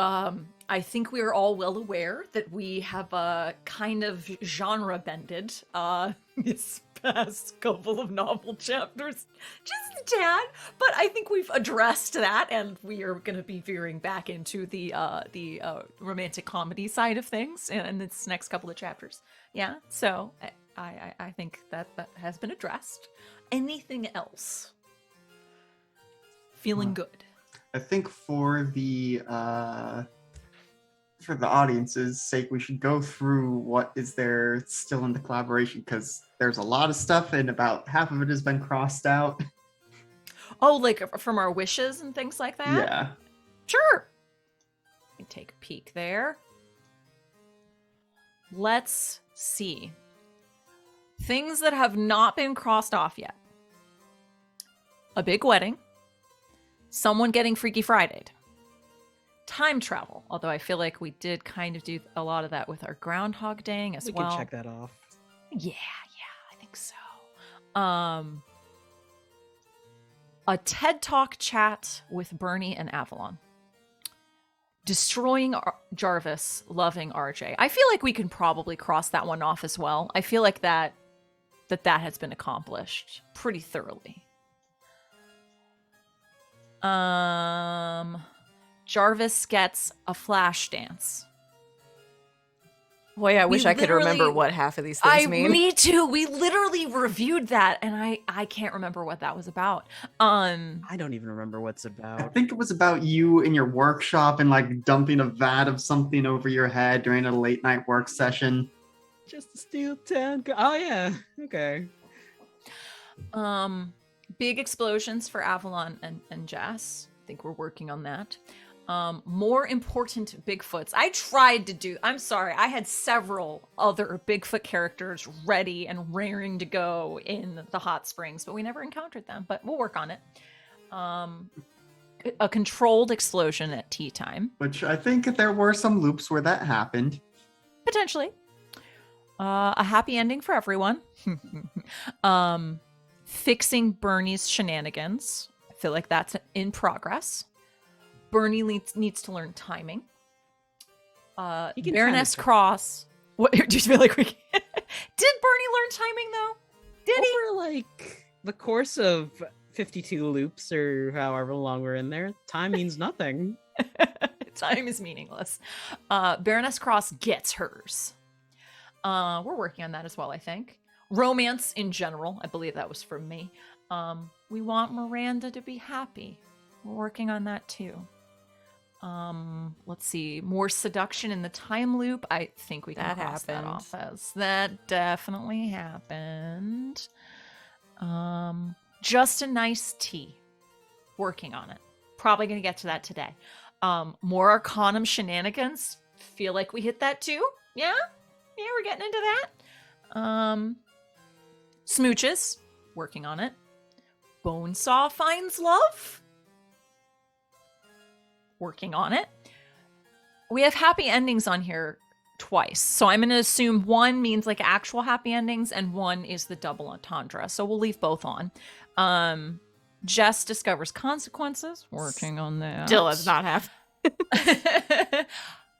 I think we are all well aware that we have kind of genre bended this past couple of novel chapters. Just a tad, but I think we've addressed that, and we are going to be veering back into the romantic comedy side of things in this next couple of chapters. Yeah, so I think that has been addressed. Anything else? Feeling good. I think for the audience's sake, we should go through what is there still in the collaboration, because there's a lot of stuff and about half of it has been crossed out. Oh, like from our wishes and things like that? Yeah. Sure. Let me take a peek there. Let's see. Things that have not been crossed off yet. A big wedding. Someone getting Freaky Friday'd. Time travel, although I feel like we did kind of do a lot of that with our Groundhog Day as well. We can check that off. Yeah, I think so. A TED Talk chat with Bernie and Avalon. Destroying Jarvis, loving RJ. I feel like we can probably cross that one off as well. I feel like that has been accomplished pretty thoroughly. Jarvis gets a flash dance. Boy, I wish I could remember what half of these things mean. Me too. We literally reviewed that, and I can't remember what that was about. I don't even remember what's I about. think it was about you in your workshop and like dumping a vat of something over your head during a late night work session. Just a steel town. Oh yeah. Okay. Big explosions for Avalon and Jess. I think we're working on that. More important Bigfoots. I'm sorry, I had several other Bigfoot characters ready and raring to go in the hot springs, but we never encountered them, but we'll work on it. A controlled explosion at tea time. Which I think there were some loops where that happened. Potentially. A happy ending for everyone. Fixing Bernie's shenanigans. I feel like that's in progress. Bernie needs to learn timing. Baroness Cross. What do you feel like we? Did Bernie learn timing though? Did he? Over like the course of 52 loops or however long we're in there, time means nothing. Time is meaningless. Baroness Cross gets hers. We're working on that as well, I think. Romance in general. I believe that was from me. We want Miranda to be happy. We're working on that too. Let's see. More seduction in the time loop. I think we can cross that off as that definitely happened. Just a nice tea. Working on it. Probably going to get to that today. More Arcanum shenanigans. Feel like we hit that too. Yeah, we're getting into that. Smooches. Working on it. Bonesaw finds love. Working on it. We have happy endings on here twice. So I'm going to assume one means like actual happy endings and one is the double entendre. So we'll leave both on. Jess discovers consequences. Working on that. Still does not have.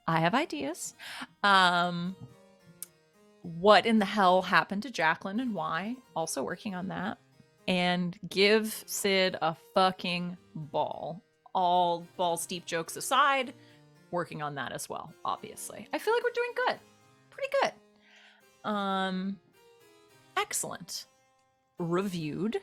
I have ideas. What in the hell happened to Jacqueline and why? Also working on that. And give Sid a fucking ball. All balls deep jokes aside, working on that as well, obviously. I feel like we're doing good. Pretty good. Excellent. Reviewed.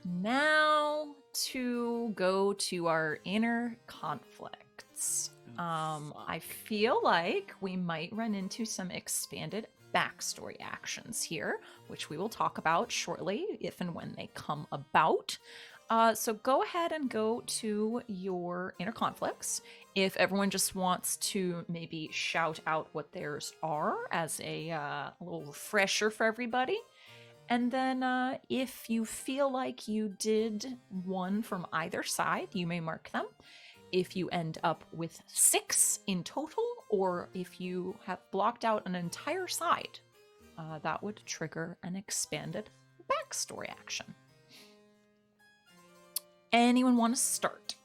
Now to go to our inner conflicts. I feel like we might run into some expanded backstory actions here, which we will talk about shortly if and when they come about. So go ahead and go to your inner conflicts. If everyone just wants to maybe shout out what theirs are as a little refresher for everybody. And then if you feel like you did one from either side, you may mark them. If you end up with 6 in total, or if you have blocked out an entire side, that would trigger an expanded backstory action. Anyone want to start?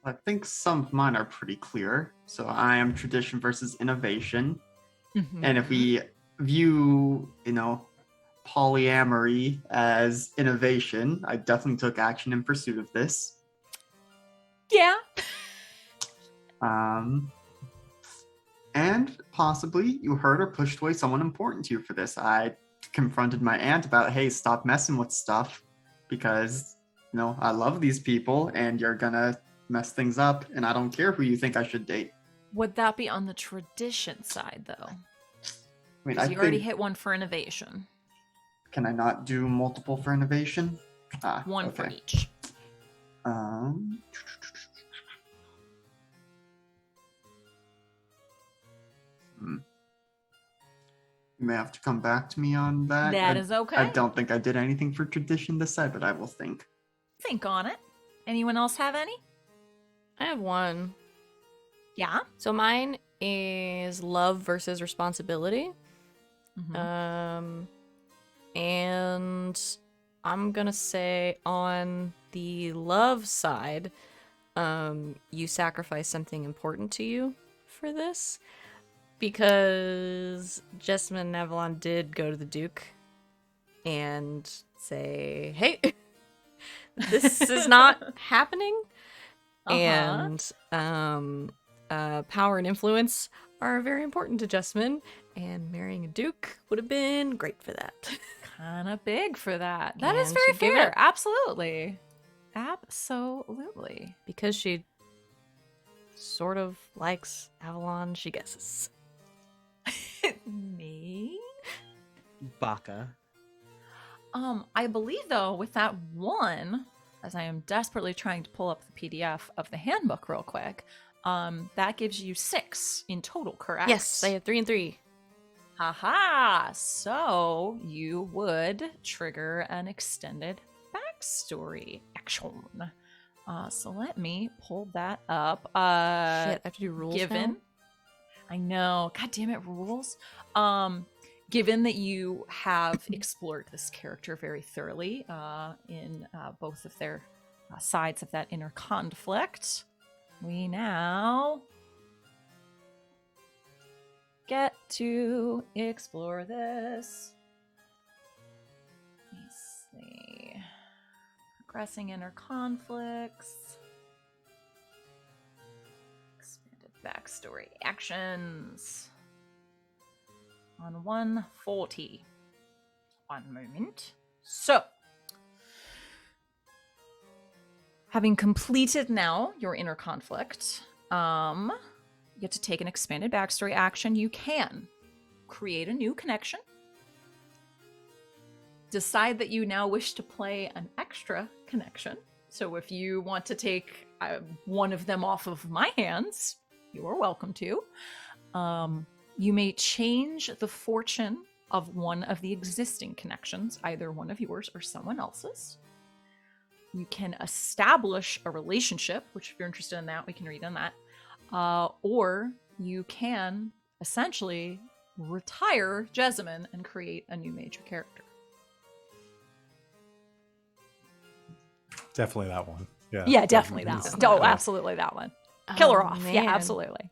I think some of mine are pretty clear. So I am tradition versus innovation. Mm-hmm. And if we view, polyamory as innovation, I definitely took action in pursuit of this. Yeah. And possibly you hurt or pushed away someone important to you for this. I confronted my aunt about, hey, stop messing with stuff because, I love these people and you're gonna mess things up and I don't care who you think I should date. Would that be on the tradition side, though? I mean, Because you already hit one for innovation. Can I not do multiple for innovation? One okay. for each. You may have to come back to me on that. That is okay. I don't think I did anything for tradition this side, but I will think. Think on it. Anyone else have any? I have one. Yeah. So mine is love versus responsibility. Mm-hmm. And I'm gonna say on the love side, you sacrifice something important to you for this. Because Jessamine and Avalon did go to the Duke and say, hey, this is not happening. And power and influence are very important to Jessamine, and marrying a Duke would have been great for that. Kind of big for that. That is And very she gave fair. it- Absolutely. Absolutely. Because she sort of likes Avalon, she guesses. Me? Baka. I believe though with that one, as I am desperately trying to pull up the PDF of the handbook real quick, that gives you 6 in total, correct? Yes, I have 3 and 3. Haha! So you would trigger an extended backstory action. So let me pull that up. Shit, I have to do rules Given, now? I know. God damn it, rules. Given that you have explored this character very thoroughly in both of their sides of that inner conflict, we now get to explore this. Let me see. Progressing inner conflicts. Expanded backstory actions. On 140. One moment. So, having completed now your inner conflict, you get to take an expanded backstory action. You can create a new connection, decide that you now wish to play an extra connection. So if you want to take one of them off of my hands, you are welcome to. You may change the fortune of one of the existing connections, either one of yours or someone else's. You can establish a relationship, which if you're interested in that, we can read on that. Or you can essentially retire Jessamine and create a new major character. Definitely that one. Yeah. Yeah, definitely that one. Oh, absolutely that one. Kill her off. Man. Yeah, absolutely.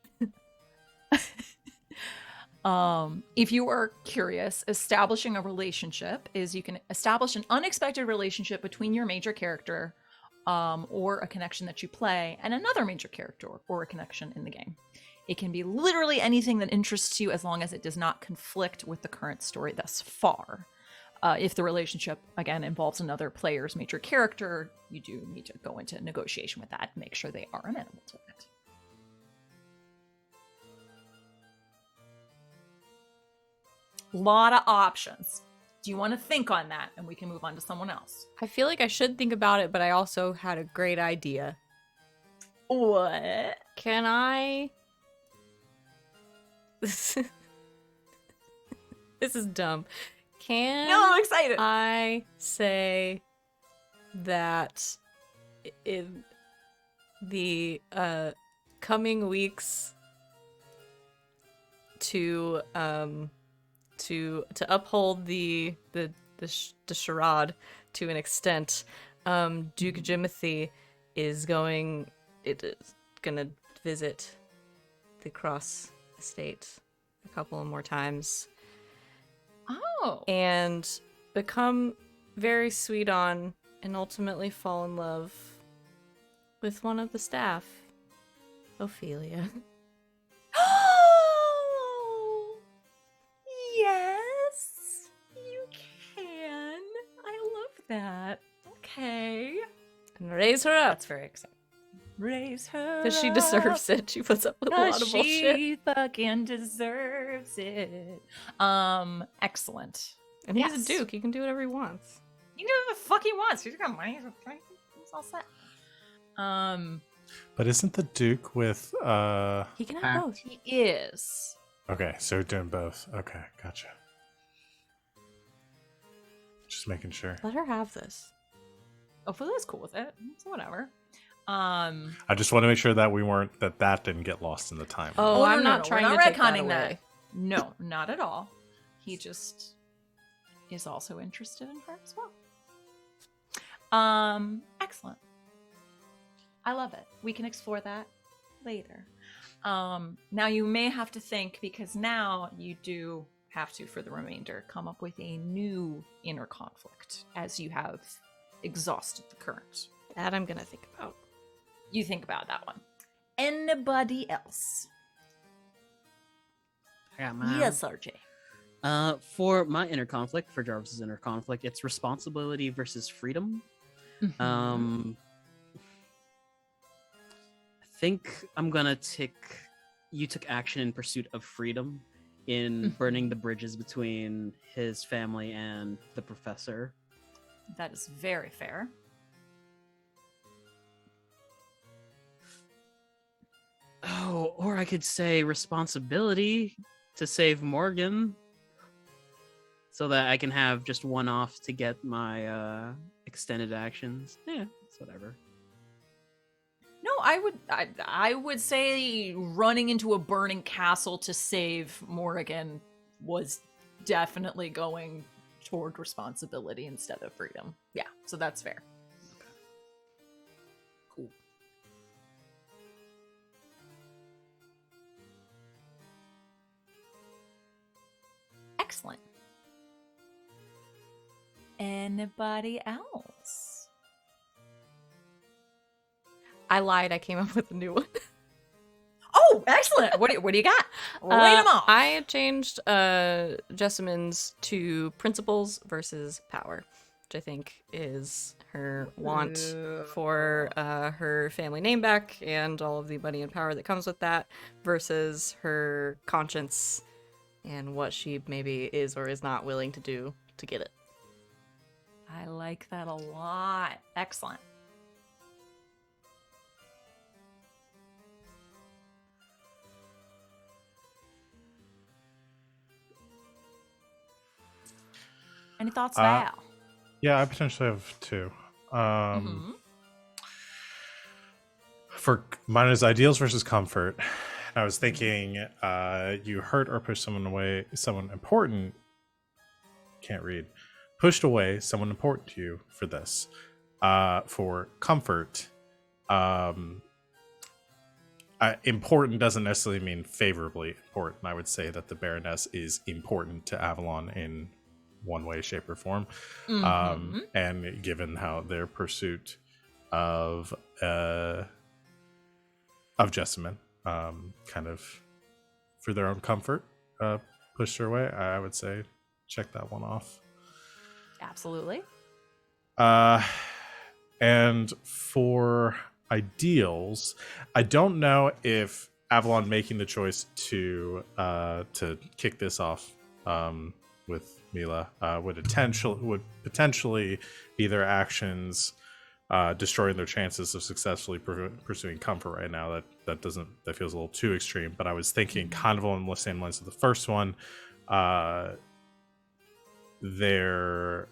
If you are curious, establishing a relationship is you can establish an unexpected relationship between your major character or a connection that you play and another major character or a connection in the game. It can be literally anything that interests you as long as it does not conflict with the current story thus far. If the relationship, again, involves another player's major character, you do need to go into negotiation with that and make sure they are amenable to it. Lot of options. Do you want to think on that and we can move on to someone else? I feel like I should think about it, but I also had a great idea. What? Can I... This is dumb. Can No, I'm excited. I say that in the coming weeks to uphold the charade to an extent, Duke Jimothy is gonna visit the Cross Estate a couple of more times. Oh. And become very sweet on and ultimately fall in love with one of the staff, Ophelia. Oh, yes, you can. I love that. Okay. And raise her up. That's very exciting. Raise her Because she deserves it. She puts up with a lot of bullshit. She fucking deserves it. Excellent. And he's a duke. He can do whatever he wants. He can do whatever the fuck he wants. He's got money. He's all set. But isn't the Duke with He can have both. He is. Okay, so we're doing both. Okay, gotcha. Just making sure. Let her have this. Ophelia's cool with it. So whatever. I just want to make sure that we weren't that didn't get lost in the time. Oh, I'm not trying we're to not take that retconning away. No, not at all. He just is also interested in her as well. Excellent. I love it. We can explore that later. Now you may have to think, because now you do have to, for the remainder, come up with a new inner conflict as you have exhausted the current. That I'm gonna think about. You think about that one. Anybody else? I got mine. Yes, RJ. For my inner conflict, for Jarvis's inner conflict, it's responsibility versus freedom. I think I'm gonna you took action in pursuit of freedom in burning the bridges between his family and the professor. That is very fair. Oh, or I could say responsibility to save Morgan so that I can have just one off to get my extended actions. Yeah, it's whatever. No, I would say running into a burning castle to save Morrigan was definitely going toward responsibility instead of freedom. Yeah, so that's fair. Cool. Excellent. Anybody else? I lied. I came up with a new one. Oh, excellent. What do you got? Lay them off. I had changed Jessamine's to principles versus power, which I think is her want for her family name back and all of the money and power that comes with that, versus her conscience and what she maybe is or is not willing to do to get it. I like that a lot. Excellent. Any thoughts, Uh, Val? Yeah, I potentially have two. Mhm. For mine is ideals versus comfort. I was thinking you hurt or push someone away, someone important. Can't read. Pushed away someone important to you for this. For comfort, important doesn't necessarily mean favorably important. I would say that the Baroness is important to Avalon in one way, shape, or form. And given how their pursuit of Jessamine, kind of for their own comfort, pushed her away, I would say check that one off. Absolutely. And for ideals, I don't know if Avalon making the choice to kick this off with Mila would potentially be their actions destroying their chances of successfully pursuing comfort right now. That feels a little too extreme. But I was thinking kind of along the same lines of the first one. They're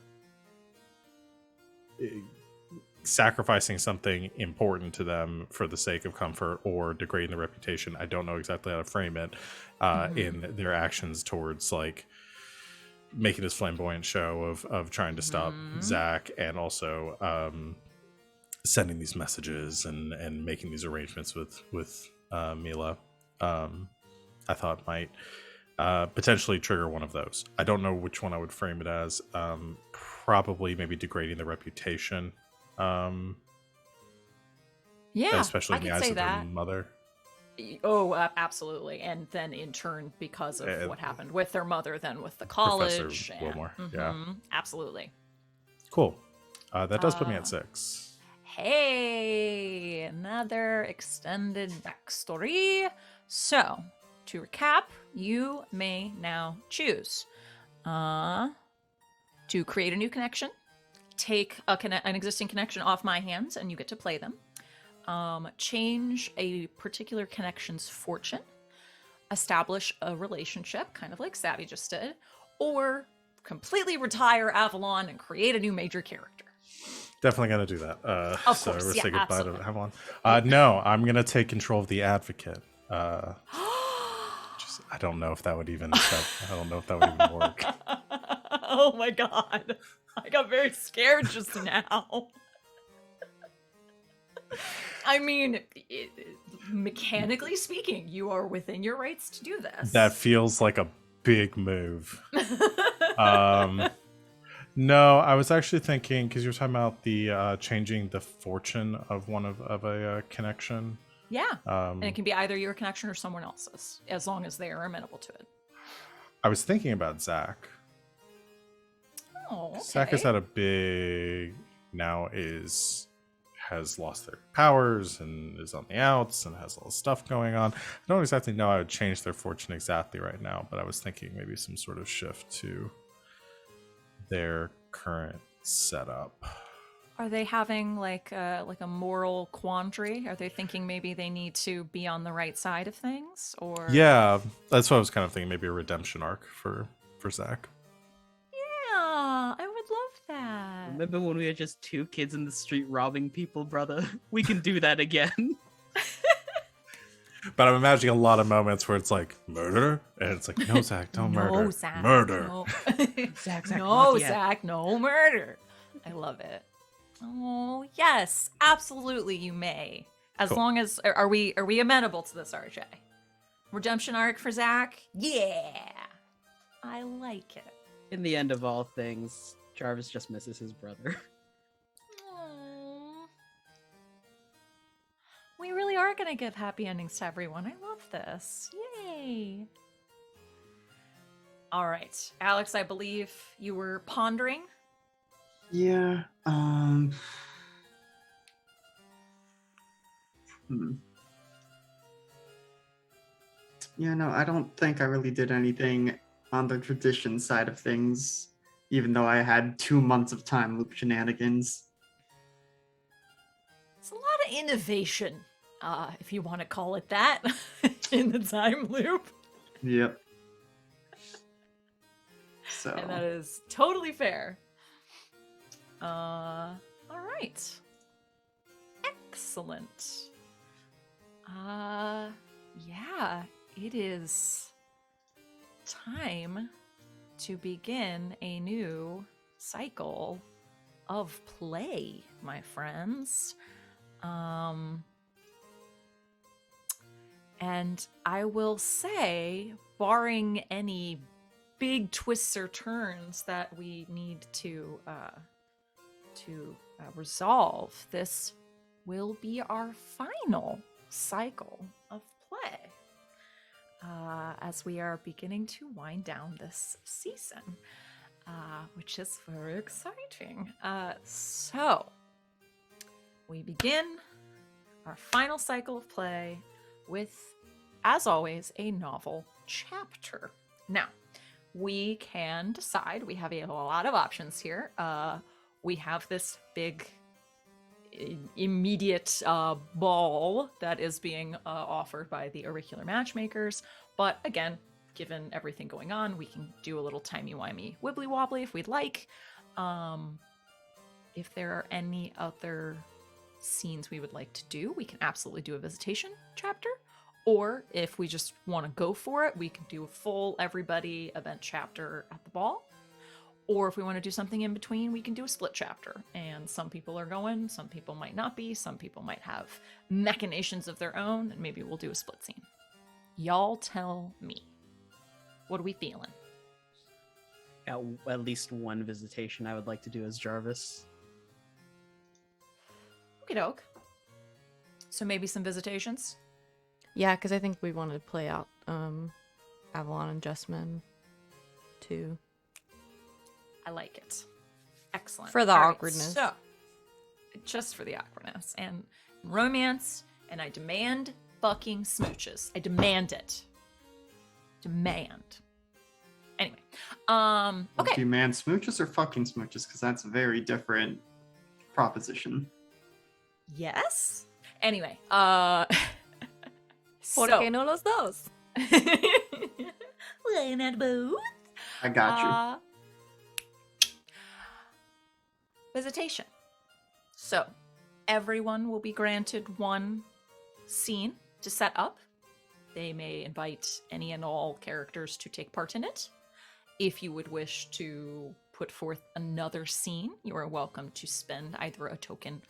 sacrificing something important to them for the sake of comfort or degrading their reputation. I don't know exactly how to frame it in their actions towards like making this flamboyant show of trying to stop Zach, and also sending these messages and making these arrangements with Mila. I thought might potentially trigger one of those. I don't know which one I would frame it as. Probably maybe degrading the reputation. Yeah, especially in the eyes of their mother. Oh, absolutely. And then in turn, because of what happened with their mother, then with the college. Professor Wilmore. Yeah. Absolutely. Cool. That does put me at 6. Hey, another extended backstory. So, to recap, you may now choose to create a new connection, take an existing connection off my hands, and you get to play them. Change a particular connection's fortune, establish a relationship, kind of like Savvy just did, or completely retire Avalon and create a new major character. Definitely gonna do that. Of so course, we'll yeah, say goodbye absolutely. to Avalon. No, I'm gonna take control of the Advocate. I don't know if that would even. Work. Oh my god, I got very scared just now. I mean, mechanically speaking, you are within your rights to do this. That feels like a big move. No, I was actually thinking, because you're talking about the changing the fortune of one of a connection. Yeah, and it can be either your connection or someone else's, as long as they are amenable to it. I was thinking about Zach. Oh, okay. Zach has had a big has lost their powers and is on the outs and has all this stuff going on. I don't exactly know how to change their fortune exactly right now, but I was thinking maybe some sort of shift to their current setup. Are they having like a moral quandary? Are they thinking maybe they need to be on the right side of things? Or yeah, that's what I was kind of thinking. Maybe a redemption arc for Zach. Yeah, I would love that. Remember when we were just two kids in the street robbing people, brother? We can do that again. But I'm imagining a lot of moments where it's like murder, and it's like, no, Zach, don't murder. Zach, murder. No. Zach, No, Zach, no murder. I love it. Oh yes, absolutely, you may. As Cool. long as are we amenable to this, RJ? Redemption arc for Zach? Yeah, I like it. In the end of all things, Jarvis just misses his brother. Aww. We really are gonna give happy endings to everyone. I love this. Yay. All right, Alex, I believe you were pondering. Yeah. Yeah, no, I don't think I really did anything on the tradition side of things, even though I had 2 months of time loop shenanigans. It's a lot of innovation, if you want to call it that, in the time loop. Yep. So And that is totally fair. All right. Excellent. Yeah, it is time to begin a new cycle of play, my friends. And I will say, barring any big twists or turns that we need to resolve, this will be our final cycle of play as we are beginning to wind down this season, which is very exciting. So we begin our final cycle of play with, as always, a novel chapter. Now, we can decide. We have a lot of options here. We have this big immediate ball that is being offered by the auricular matchmakers, but again, given everything going on, we can do a little timey-wimey wibbly wobbly if we'd like. If there are any other scenes we would like to do, we can absolutely do a visitation chapter, or if we just want to go for it, we can do a full everybody event chapter at the ball. Or if we want to do something in between, we can do a split chapter. And some people are going, some people might not be, some people might have machinations of their own, and maybe we'll do a split scene. Y'all tell me. What are we feeling? At least one visitation I would like to do as Jarvis. Okie doke. So maybe some visitations? Yeah, because I think we wanted to play out Avalon and Jessamine too. I like it. Excellent. For the All right, awkwardness. So, just for the awkwardness. And romance, and I demand fucking smooches. I demand it. Demand. Anyway. Okay. demand smooches or fucking smooches? Because that's a very different proposition. Yes? Anyway, ¿Por so. qué no los dos? Why not both? I got you. Visitation. So, everyone will be granted one scene to set up. They may invite any and all characters to take part in it. If you would wish to put forth another scene, you are welcome to spend either a token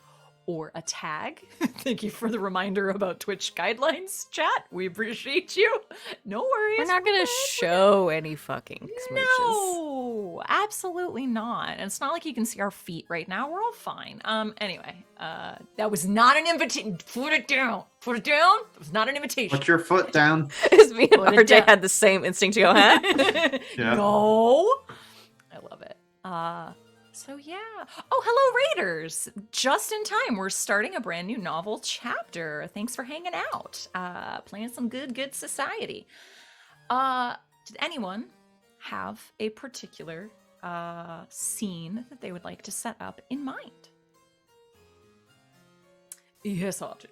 or a tag. Thank you for the reminder about Twitch guidelines, chat. We appreciate you. No worries. We're not gonna show any fucking smooches. No, absolutely not. And it's not like you can see our feet right now. We're all fine. Anyway, that was not an invitation. Put it down. Put it down. It was not an invitation. Put your foot down. Because me and Put it RJ down. had the same instinct to go, huh? Yeah. No. I love it. So yeah. Oh, hello Raiders. Just in time. We're starting a brand new novel chapter. Thanks for hanging out. Playing some good society. Did anyone have a particular scene that they would like to set up in mind? Yes, Audrey.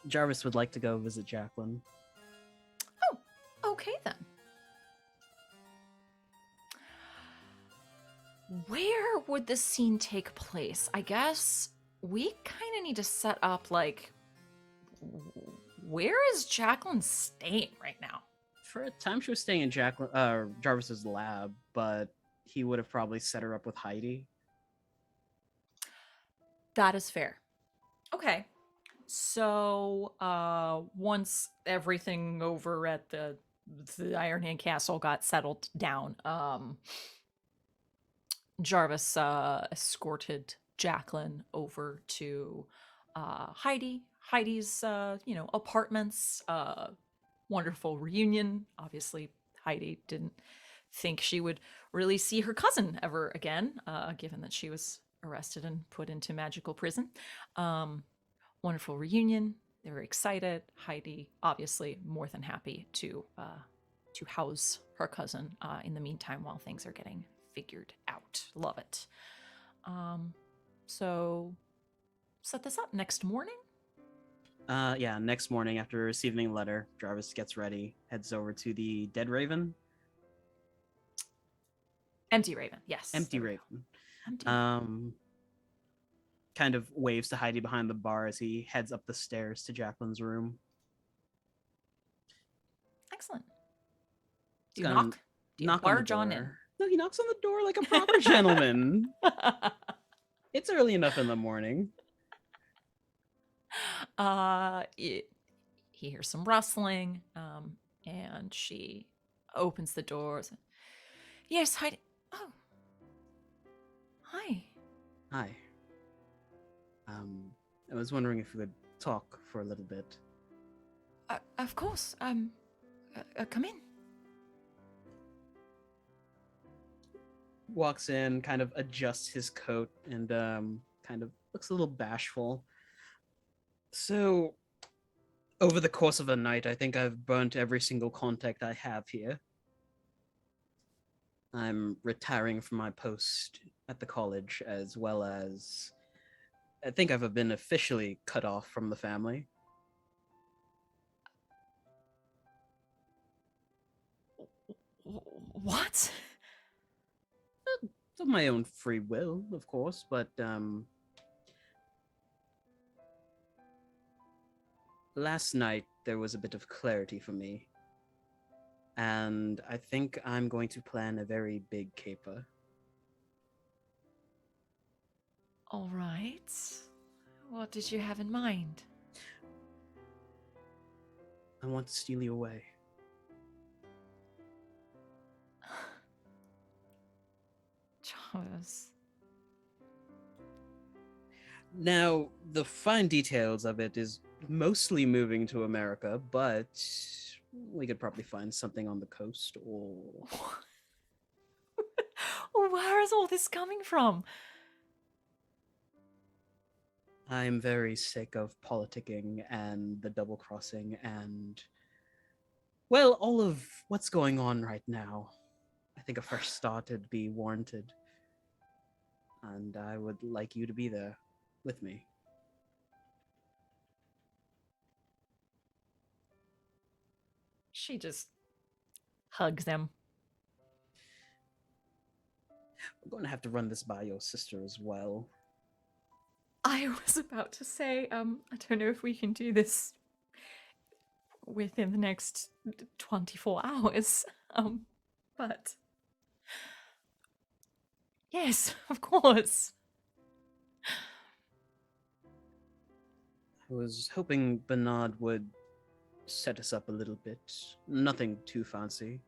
Jarvis would like to go visit Jacqueline. Oh, okay then. Where would this scene take place? I guess we kind of need to set up, like, where is Jacqueline staying right now? For a time, she was staying in Jarvis's lab, but he would have probably set her up with Heidi. That is fair. Okay. So, once everything over at the Iron Hand Castle got settled down, Jarvis escorted Jacqueline over to Heidi's apartments. Wonderful reunion. Obviously, Heidi didn't think she would really see her cousin ever again, given that she was arrested and put into magical prison. Wonderful reunion. They were excited. Heidi, obviously, more than happy to house her cousin in the meantime while things are getting figured out. Love it. So set this up next morning. Yeah, next morning after receiving a letter, Jarvis gets ready, heads over to the Dead Raven. Empty Raven. Yes. Empty there we go. Raven. Empty. Kind of waves to Heidi behind the bar as he heads up the stairs to Jacqueline's room. Excellent. He's Do you gonna knock? Do you knock barge on on the in? door. No, he knocks on the door like a proper gentleman. It's early enough in the morning. He hears some rustling, and she opens the doors. Yes, Heidi. Oh, hi. Hi. I was wondering if we could talk for a little bit. Of course. Come in. Walks in, kind of adjusts his coat, and kind of looks a little bashful. So, over the course of a night, I think I've burnt every single contact I have here. I'm retiring from my post at the college, as well as I think I've been officially cut off from the family. What? Of my own free will, of course, but last night there was a bit of clarity for me, and I think I'm going to plan a very big caper. All right. What did you have in mind? I want to steal you away. Jarvis. Now, the fine details of it is mostly moving to America, but we could probably find something on the coast or... Where is all this coming from? I'm very sick of politicking and the double crossing and, well, all of what's going on right now. I think a fresh start would be warranted. And I would like you to be there with me. She just hugs him. I'm going to have to run this by your sister as well. I was about to say, I don't know if we can do this within the next 24 hours. But yes, of course. I was hoping Bernard would set us up a little bit. Nothing too fancy.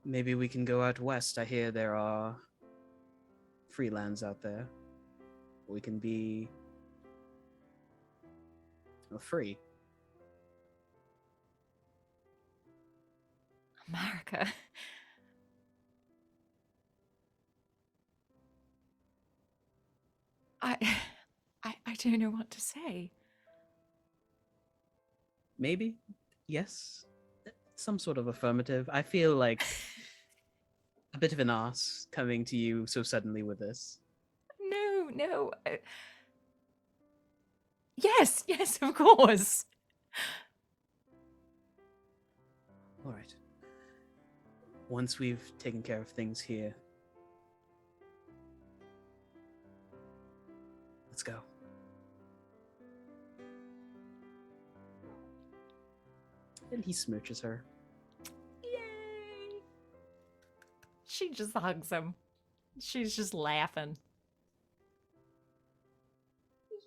Maybe we can go out west. I hear there are free lands out there. We can be free. America. I don't know what to say. Maybe? Yes? Some sort of affirmative. I feel like a bit of an ass coming to you so suddenly with this. No. Yes, of course. All right. Once we've taken care of things here, let's go. And he smooches her. Yay! She just hugs him. She's just laughing.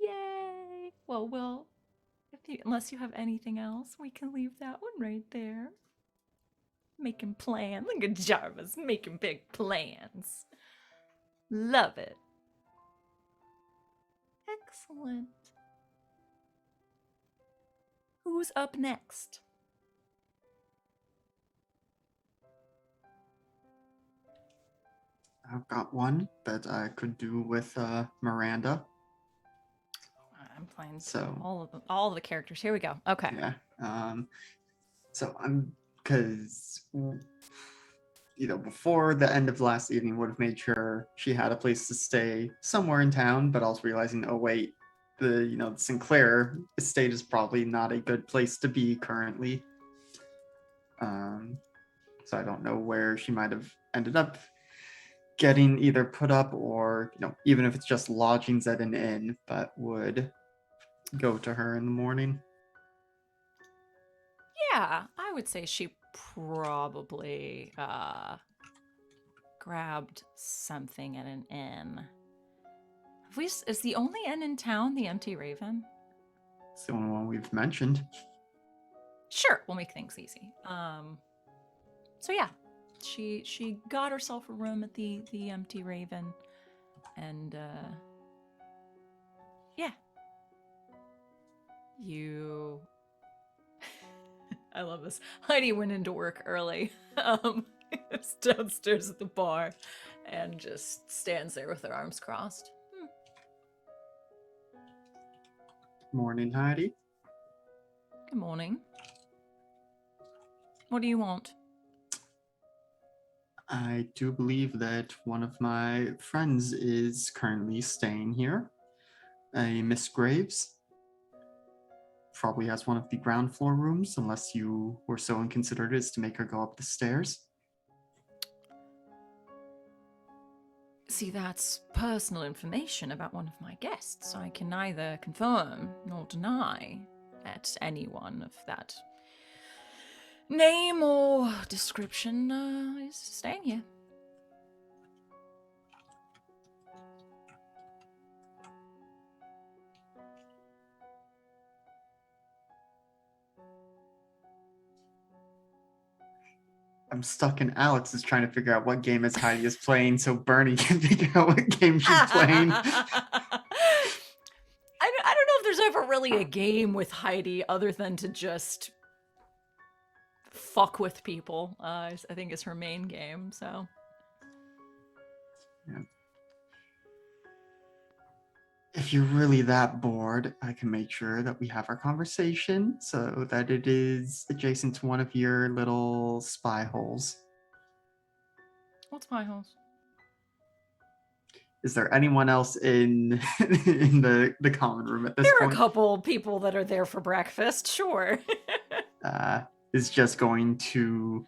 Yay! Well, unless you have anything else, we can leave that one right there. Making plans. Look at Jarvis making big plans. Love it. Excellent. Who's up next? I've got one that I could do with Miranda. I'm playing So all of the characters. Here we go. Okay. yeah. So I'm because before the end of last evening would have made sure she had a place to stay somewhere in town, but also realizing, oh wait, the Sinclair estate is probably not a good place to be currently. so I don't know where she might have ended up getting either put up or, even if it's just lodgings at an inn, but would go to her in the morning. Yeah, I would say she probably grabbed something at an inn. Is the only inn in town the Empty Raven? It's the only one we've mentioned. Sure, we'll make things easy. So yeah, she got herself a room at the Empty Raven, and yeah, you. I love this. Heidi went into work early. It's downstairs at the bar, and just stands there with her arms crossed. Morning, Heidi. Good morning. What do you want? I do believe that one of my friends is currently staying here. A Miss Graves. Probably has one of the ground floor rooms, unless you were so inconsiderate as to make her go up the stairs. See, that's personal information about one of my guests. I can neither confirm nor deny that anyone of that name or description is staying here. I'm stuck in Alex is trying to figure out what game is Heidi is playing so Bernie can figure out what game she's playing. I don't know if there's ever really a game with Heidi other than to just fuck with people. I think is her main game, so. Yeah. If you're really that bored, I can make sure that we have our conversation so that it is adjacent to one of your little spy holes. What's my house? Is there anyone else in in the common room at this There are point? a couple people that are there for breakfast, sure. Is just going to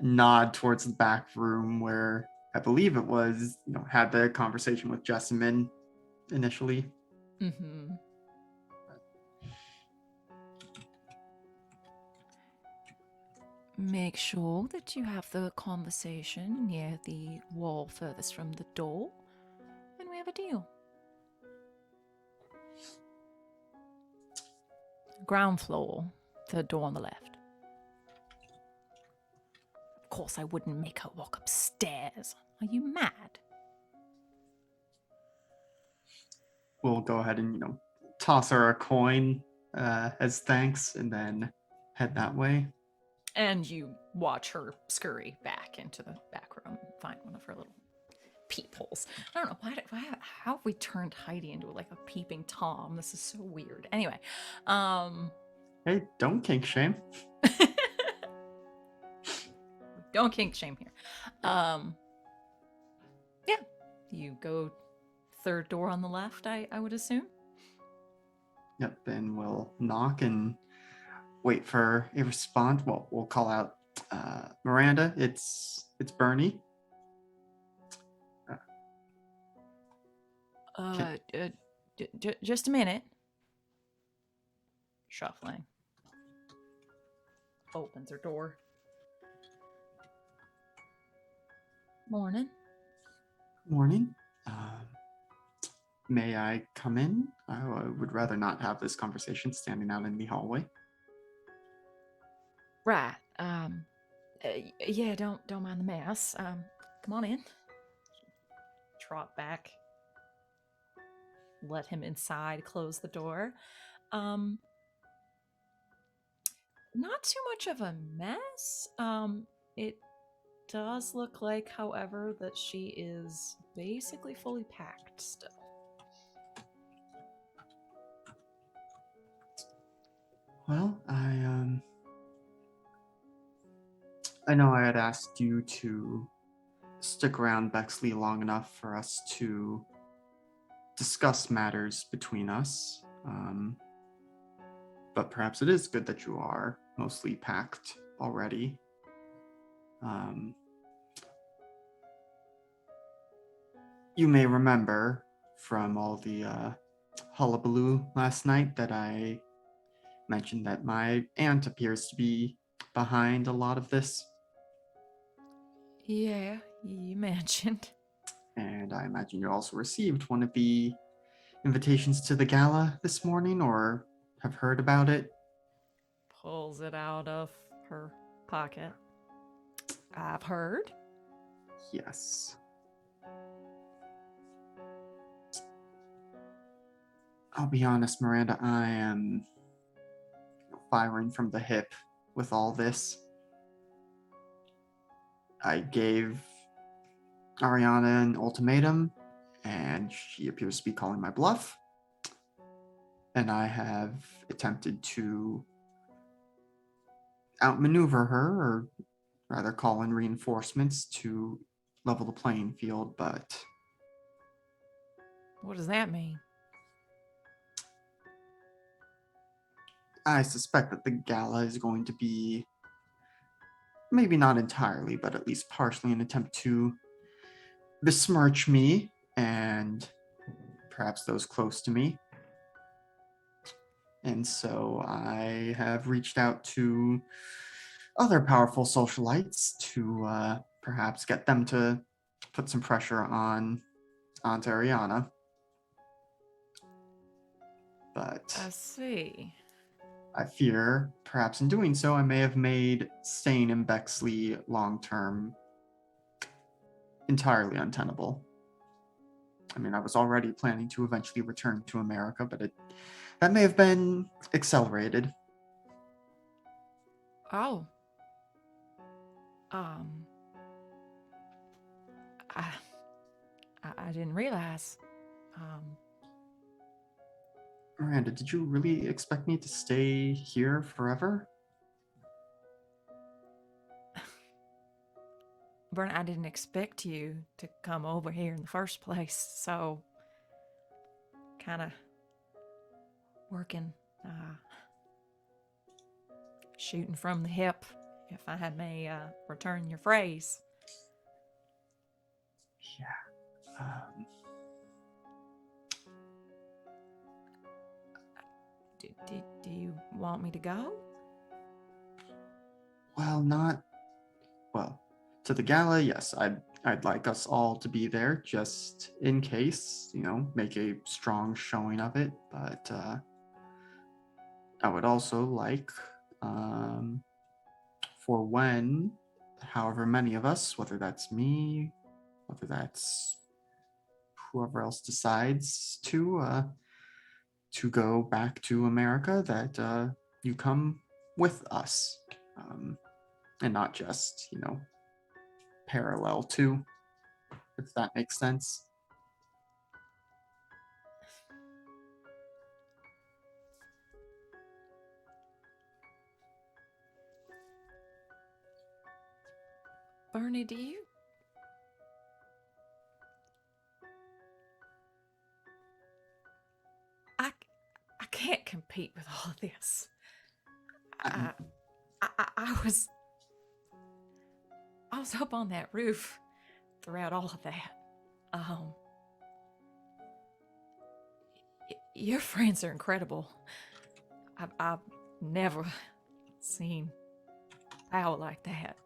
nod towards the back room where I believe it was, had the conversation with Jessamine initially. Mm-hmm. Make sure that you have the conversation near the wall furthest from the door, and we have a deal. Ground floor, third door on the left. Of course, I wouldn't make her walk upstairs. Are you mad? We'll go ahead and, toss her a coin as thanks and then head that way. And you watch her scurry back into the back room and find one of her little peepholes. I don't know, how have we turned Heidi into like a peeping Tom? This is so weird. Anyway, Hey, don't kink shame. don't kink shame here. Yeah, you go third door on the left, I would assume. Yep, and we'll knock and wait for a response. Well, we'll call out Miranda. It's Bernie. Just a minute. Shuffling. Opens her door. Morning. Morning. May I come in? I would rather not have this conversation standing out in the hallway. Right. Yeah, don't mind the mess. Come on in. Trot back. Let him inside, close the door. Not too much of a mess. It does look like, however, that she is basically fully packed still. Well, I know I had asked you to stick around Bexley long enough for us to discuss matters between us. But perhaps it is good that you are mostly packed already. You may remember from all the hullabaloo last night that I mentioned that my aunt appears to be behind a lot of this. Yeah, you mentioned. And I imagine you also received one of the invitations to the gala this morning or have heard about it. Pulls it out of her pocket. I've heard. Yes. I'll be honest, Miranda, I am firing from the hip with all this. I gave Ariana an ultimatum, and she appears to be calling my bluff. And I have attempted to outmaneuver her, or rather call in reinforcements to level the playing field, but What does that mean? I suspect that the gala is going to be, maybe not entirely, but at least partially an attempt to besmirch me and perhaps those close to me. And so I have reached out to other powerful socialites to perhaps get them to put some pressure onto Ariana. But I see. I fear, perhaps in doing so, I may have made staying in Bexley long-term entirely untenable. I mean, I was already planning to eventually return to America, but that may have been accelerated. Oh. Um. I didn't realize. Miranda, did you really expect me to stay here forever? Bern, I didn't expect you to come over here in the first place, so kind of working, shooting from the hip, if I may return your phrase. Yeah. Do you want me to go? Well, to the gala, yes, I'd like us all to be there just in case, make a strong showing of it. But I would also like, for when, however many of us, whether that's me, whether that's whoever else decides to go back to America, that you come with us, and not just, parallel to, if that makes sense. Bernie, do you? I can't compete with all of this. I was up on that roof throughout all of that. Your friends are incredible. I've never seen power like that.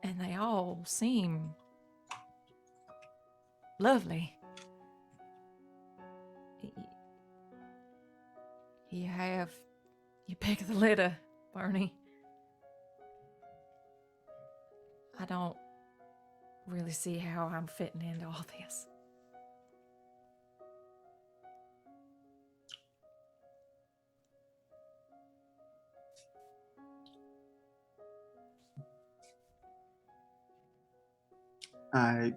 And they all seem lovely. You have your pick of the litter, Bernie. I don't really see how I'm fitting into all this. I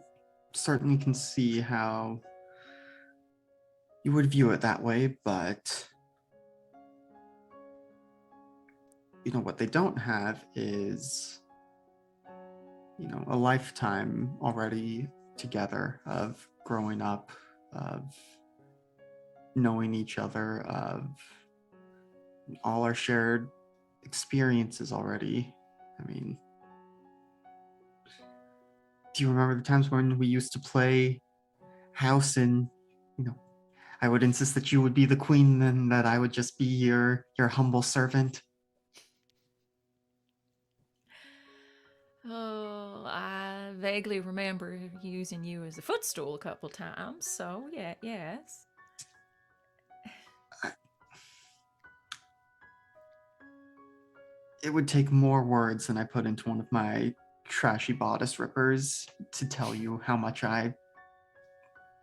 certainly can see how you would view it that way, but what they don't have is a lifetime already together of growing up, of knowing each other, of all our shared experiences already I mean, do you remember the times when we used to play house and, I would insist that you would be the queen and that I would just be your humble servant? Oh, I vaguely remember using you as a footstool a couple times, so yeah, yes. It would take more words than I put into one of my trashy bodice rippers to tell you how much I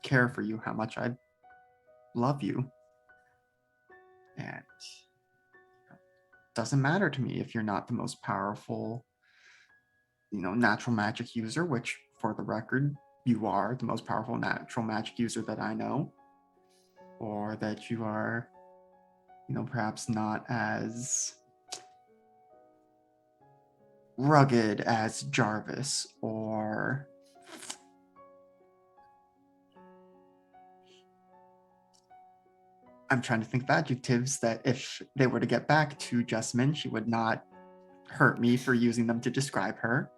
care for you, how much I love you. And it doesn't matter to me if you're not the most powerful, natural magic user, which for the record, you are the most powerful natural magic user that I know, or that you are, perhaps not as rugged as Jarvis, or I'm trying to think of adjectives that if they were to get back to Jessamine, she would not hurt me for using them to describe her.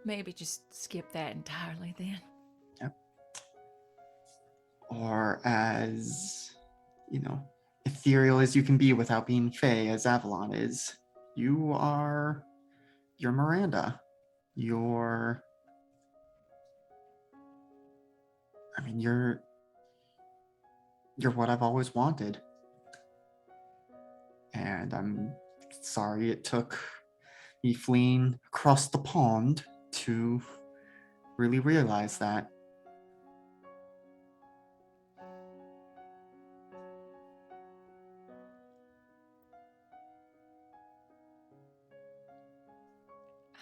Maybe just skip that entirely then. Yep. Or as, ethereal as you can be without being fey, as Avalon is. You're Miranda. You're what I've always wanted. And I'm sorry it took me fleeing across the pond to really realize that.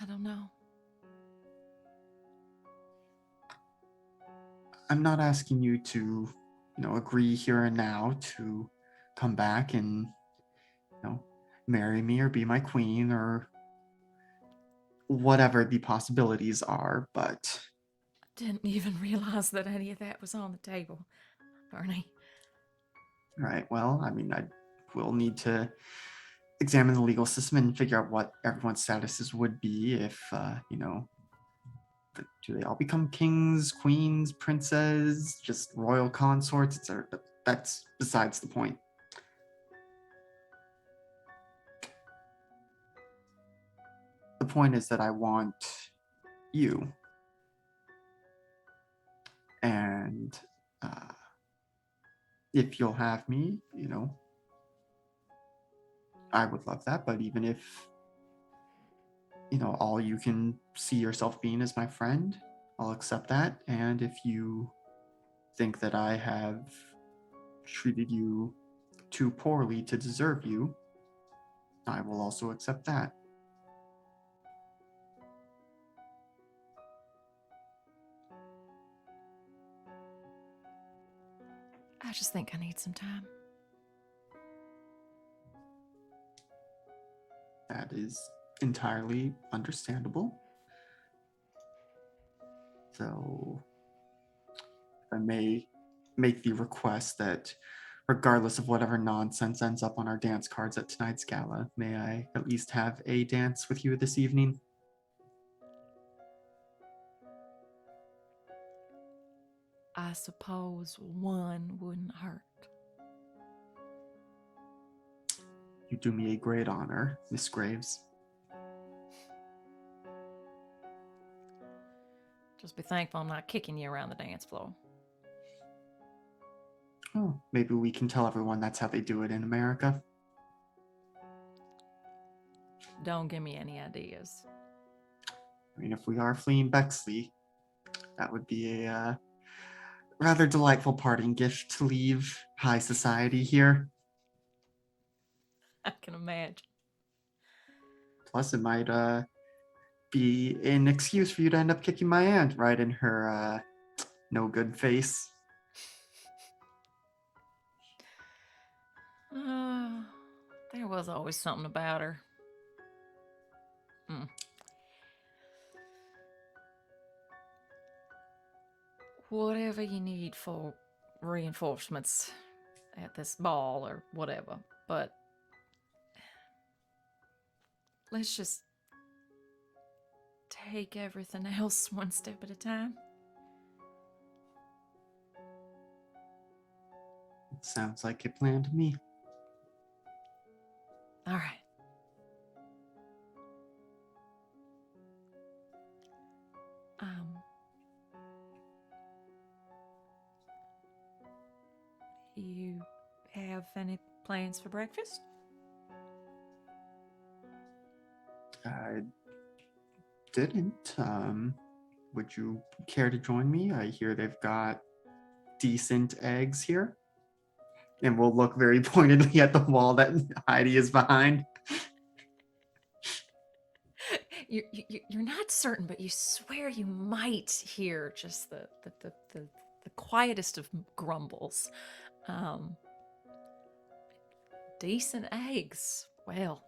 I don't know. I'm not asking you to, agree here and now to come back and, marry me or be my queen or whatever the possibilities are, but Didn't even realize that any of that was on the table, Bernie. right, well, I will need to examine the legal system and figure out what everyone's statuses would be if, do they all become kings, queens, princes, just royal consorts? That's besides the point. The point is that I want you. And if you'll have me, I would love that. But even if, all you can see yourself being is my friend, I'll accept that. And if you think that I have treated you too poorly to deserve you, I will also accept that. I just think I need some time. That is entirely understandable. So, if I may make the request that regardless of whatever nonsense ends up on our dance cards at tonight's gala, may I at least have a dance with you this evening? I suppose one wouldn't hurt. You do me a great honor, Miss Graves. Just be thankful I'm not kicking you around the dance floor. Oh, maybe we can tell everyone that's how they do it in America. Don't give me any ideas. If we are fleeing Bexley, that would be a rather delightful parting gift to leave high society here. I can imagine. Plus, it might be an excuse for you to end up kicking my aunt right in her no good face. There was always something about her. Whatever you need for reinforcements at this ball or whatever, but let's just take everything else one step at a time. Sounds like a plan to me. All right. You have any plans for breakfast? I didn't. Would you care to join me? I hear they've got decent eggs here. And we'll look very pointedly at the wall that Heidi is behind. You're not certain, but you swear you might hear just the quietest of grumbles. Decent eggs. Well,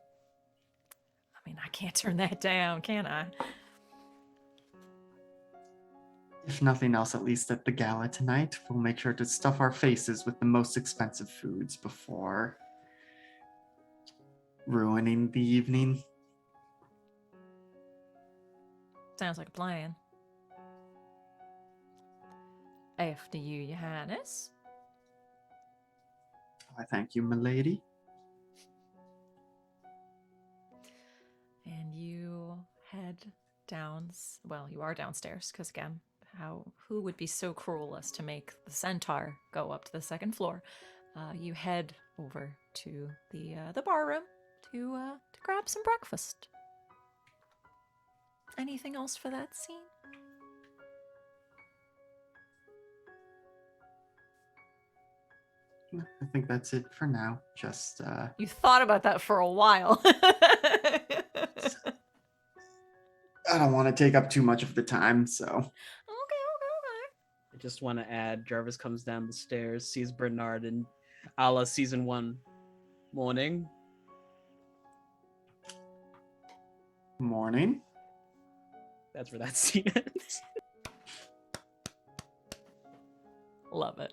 I mean, I can't turn that down, can I? If nothing else, at least at the gala tonight, we'll make sure to stuff our faces with the most expensive foods before ruining the evening. Sounds like a plan. After you, Your Highness. I thank you, milady. And you head down. Well, you are downstairs, because again, who would be so cruel as to make the centaur go up to the second floor? You head over to the bar room to grab some breakfast. Anything else for that scene? I think that's it for now. Just You thought about that for a while. I don't want to take up too much of the time, so Okay. I just want to add, Jarvis comes down the stairs, sees Bernard, and a la season 1 morning. morning. That's where that scene ends. Love it.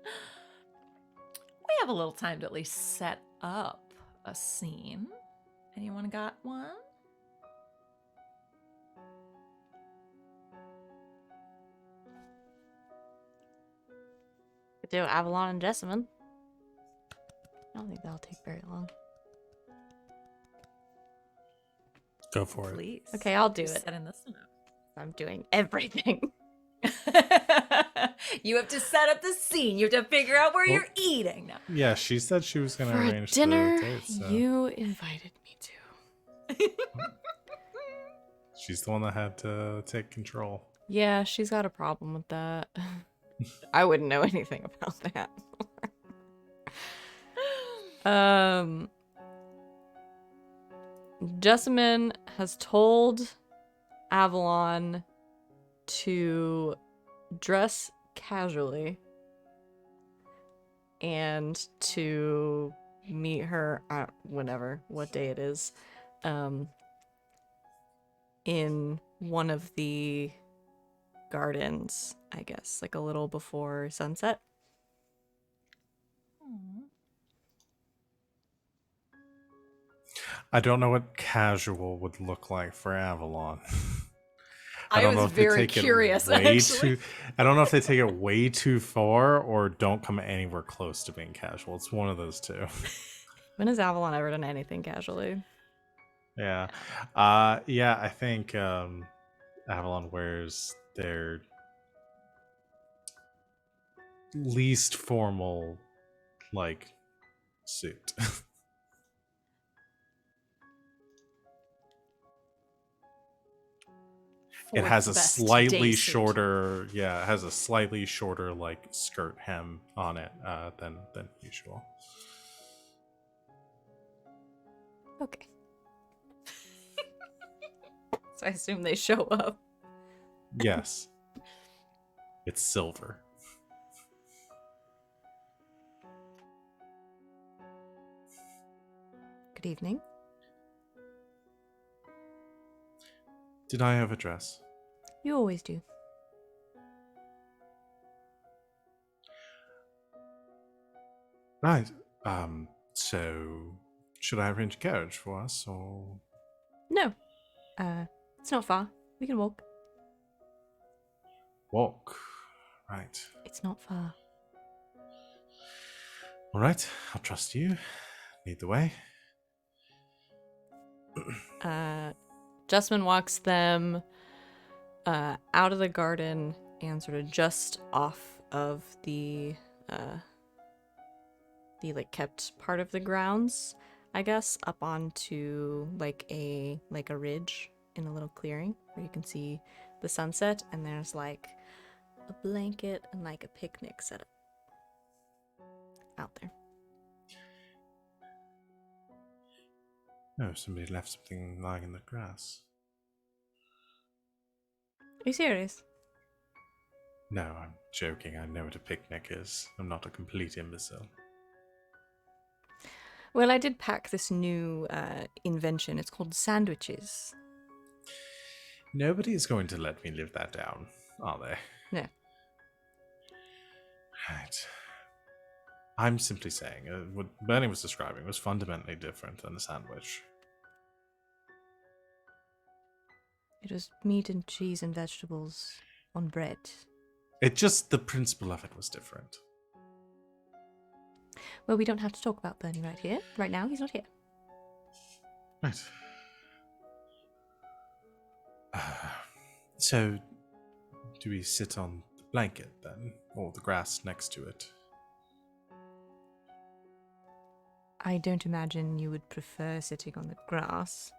We have a little time to at least set up a scene. Anyone got one? Could do Avalon and Jessamine. I don't think that'll take very long. Go for it. Please. Okay, I'll do You're it. setting this one I'm doing everything. up. You have to set up the scene. You have to figure out where Well, you're eating now. Yeah, she said she was going to For a arrange dinner the dates. So you invited me to. she's the one that had to take control. Yeah, she's got a problem with that. I wouldn't know anything about that. Jessamine has told Avalon to dress casually and to meet her at what day it is, in one of the gardens, I guess, like a little before sunset. I don't know what casual would look like for Avalon. I don't know was if they very take it curious, way actually. I don't know if they take it way too far or don't come anywhere close to being casual. It's one of those two. When has Avalon ever done anything casually? Yeah. Yeah, I think Avalon wears their least formal like suit. It has a Fourth best slightly day suit. shorter, yeah, it has a slightly shorter like skirt hem on it than usual. Okay. So I assume they show up. Yes. It's silver. Good evening. Did I have a dress? You always do. Right. So should I arrange a carriage for us or No. It's not far. We can walk. Walk. Right. It's not far. All right. I'll trust you. Lead the way. Jessamine walks them out of the garden and sort of just off of the like kept part of the grounds, I guess, up onto like a ridge in a little clearing where you can see the sunset, and there's like a blanket and like a picnic set up out there. Oh, somebody left something lying in the grass. Are you serious? No, I'm joking. I know what a picnic is. I'm not a complete imbecile. Well, I did pack this new invention. It's called sandwiches. Nobody is going to let me live that down, are they? No. Right. I'm simply saying what Bernie was describing was fundamentally different than a sandwich. It was meat and cheese and vegetables on bread. The principle of it was different. Well, we don't have to talk about Bernie right here. Right now, he's not here. Right. So, do we sit on the blanket then, or the grass next to it? I don't imagine you would prefer sitting on the grass.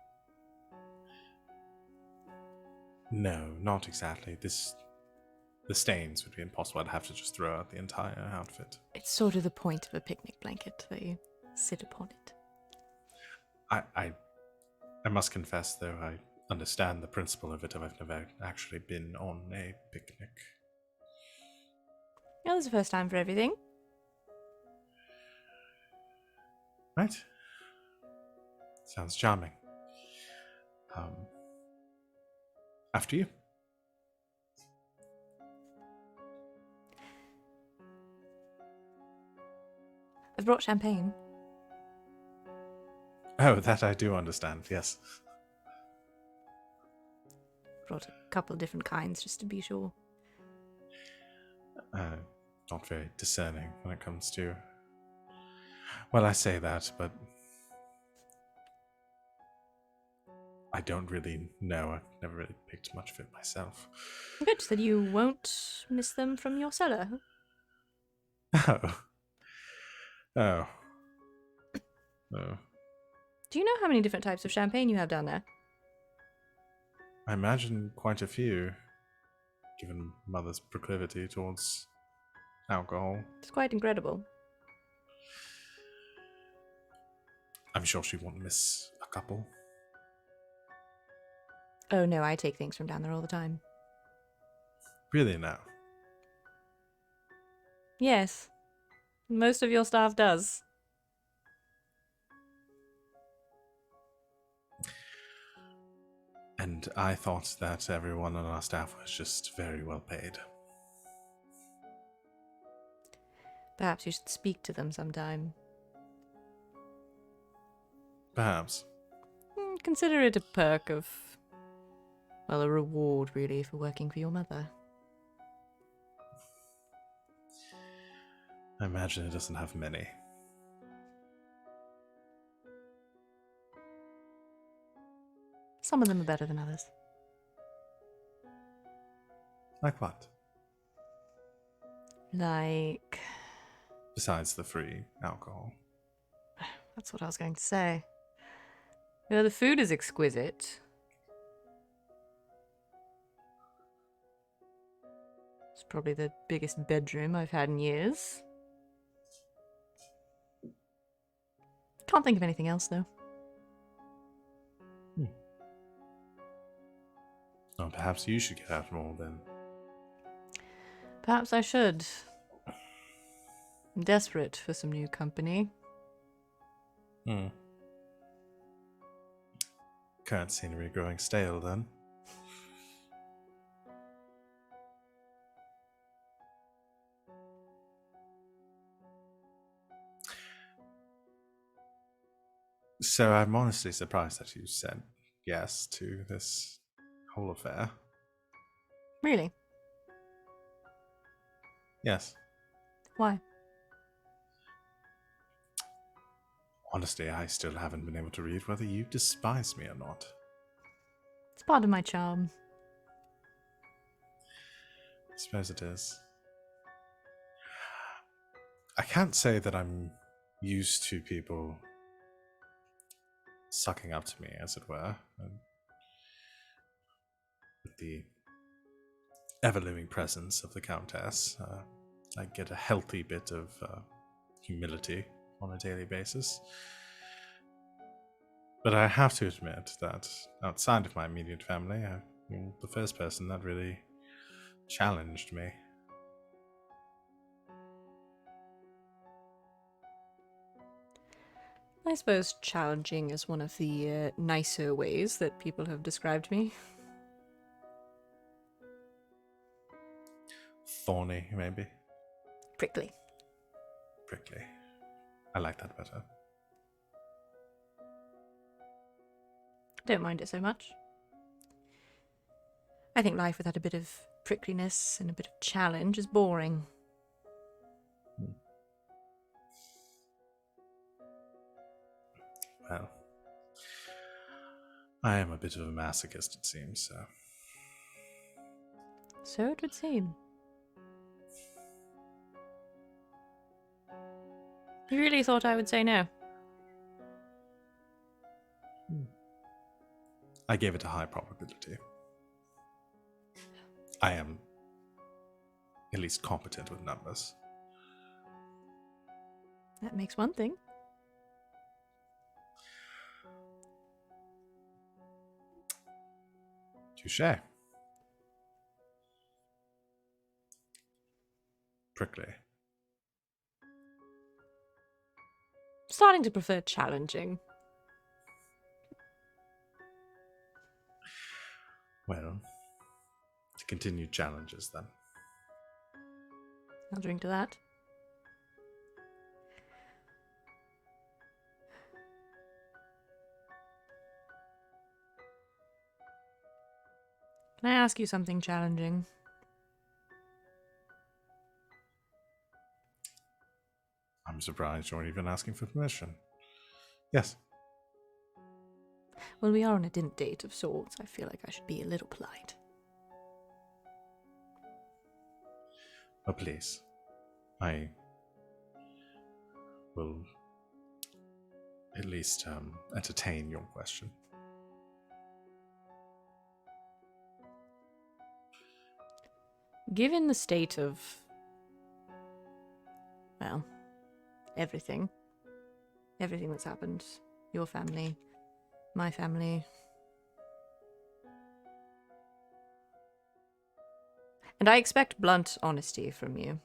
No, not exactly. The stains would be impossible. I'd have to just throw out the entire outfit. It's sort of the point of a picnic blanket, that you sit upon it. I must confess, though, I understand the principle of it. I've never actually been on a picnic. Yeah, there's a first time for everything. Right. Sounds charming. After you. I've brought champagne. Oh, that I do understand, yes. Brought a couple of different kinds just to be sure. Not very discerning when it comes to... Well, I say that, but... I don't really know. I've never really picked much of it myself. Good, then you won't miss them from your cellar. Oh. Oh. Oh. Do you know how many different types of champagne you have down there? I imagine quite a few, given Mother's proclivity towards alcohol. It's quite incredible. I'm sure she won't miss a couple. Oh no, I take things from down there all the time. Really now? Yes. Most of your staff does. And I thought that everyone on our staff was just very well paid. Perhaps you should speak to them sometime. Perhaps. Consider it a perk of... well, a reward, really, for working for your mother. I imagine it doesn't have many. Some of them are better than others. Like what? Like... Besides the free alcohol. That's what I was going to say. Yeah, the food is exquisite. It's probably the biggest bedroom I've had in years. Can't think of anything else, though. Oh, perhaps you should get out more then. Perhaps I should. I'm desperate for some new company. Current scenery growing stale then. So I'm honestly surprised that you said yes to this whole affair. Really? Yes. Why? Honestly, I still haven't been able to read whether you despise me or not. It's part of my charm. I suppose it is. I can't say that I'm used to people sucking up to me, as it were. And with the ever-living presence of the Countess, I get a healthy bit of humility on a daily basis. But I have to admit that outside of my immediate family, you're the first person that really challenged me. I suppose challenging is one of the nicer ways that people have described me. Thorny, maybe. Prickly. Prickly. I like that better. Don't mind it so much. I think life without a bit of prickliness and a bit of challenge is boring. Well, I am a bit of a masochist, it seems, so. So it would seem. You really thought I would say no? I gave it a high probability. I am at least competent with numbers. That makes one thing. Touché. Prickly. Starting to prefer challenging. Well, to continue challenges then. I'll drink to that. Can I ask you something challenging? I'm surprised you're even asking for permission. Yes. Well, we are on a dinner date of sorts. I feel like I should be a little polite. Oh, please. I will at least entertain your question. Given the state of, well, everything that's happened, your family, my family, and I expect blunt honesty from you.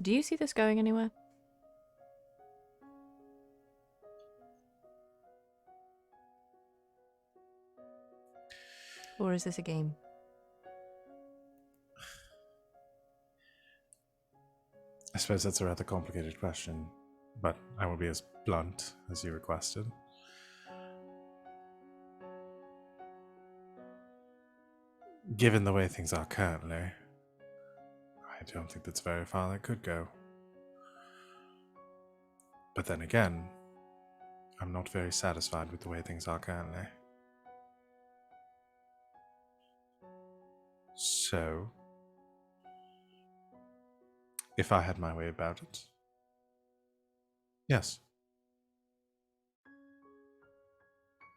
Do you see this going anywhere? Or is this a game? I suppose that's a rather complicated question, but I will be as blunt as you requested. Given the way things are currently, I don't think that's very far that could go. But then again, I'm not very satisfied with the way things are currently. So, if I had my way about it, yes.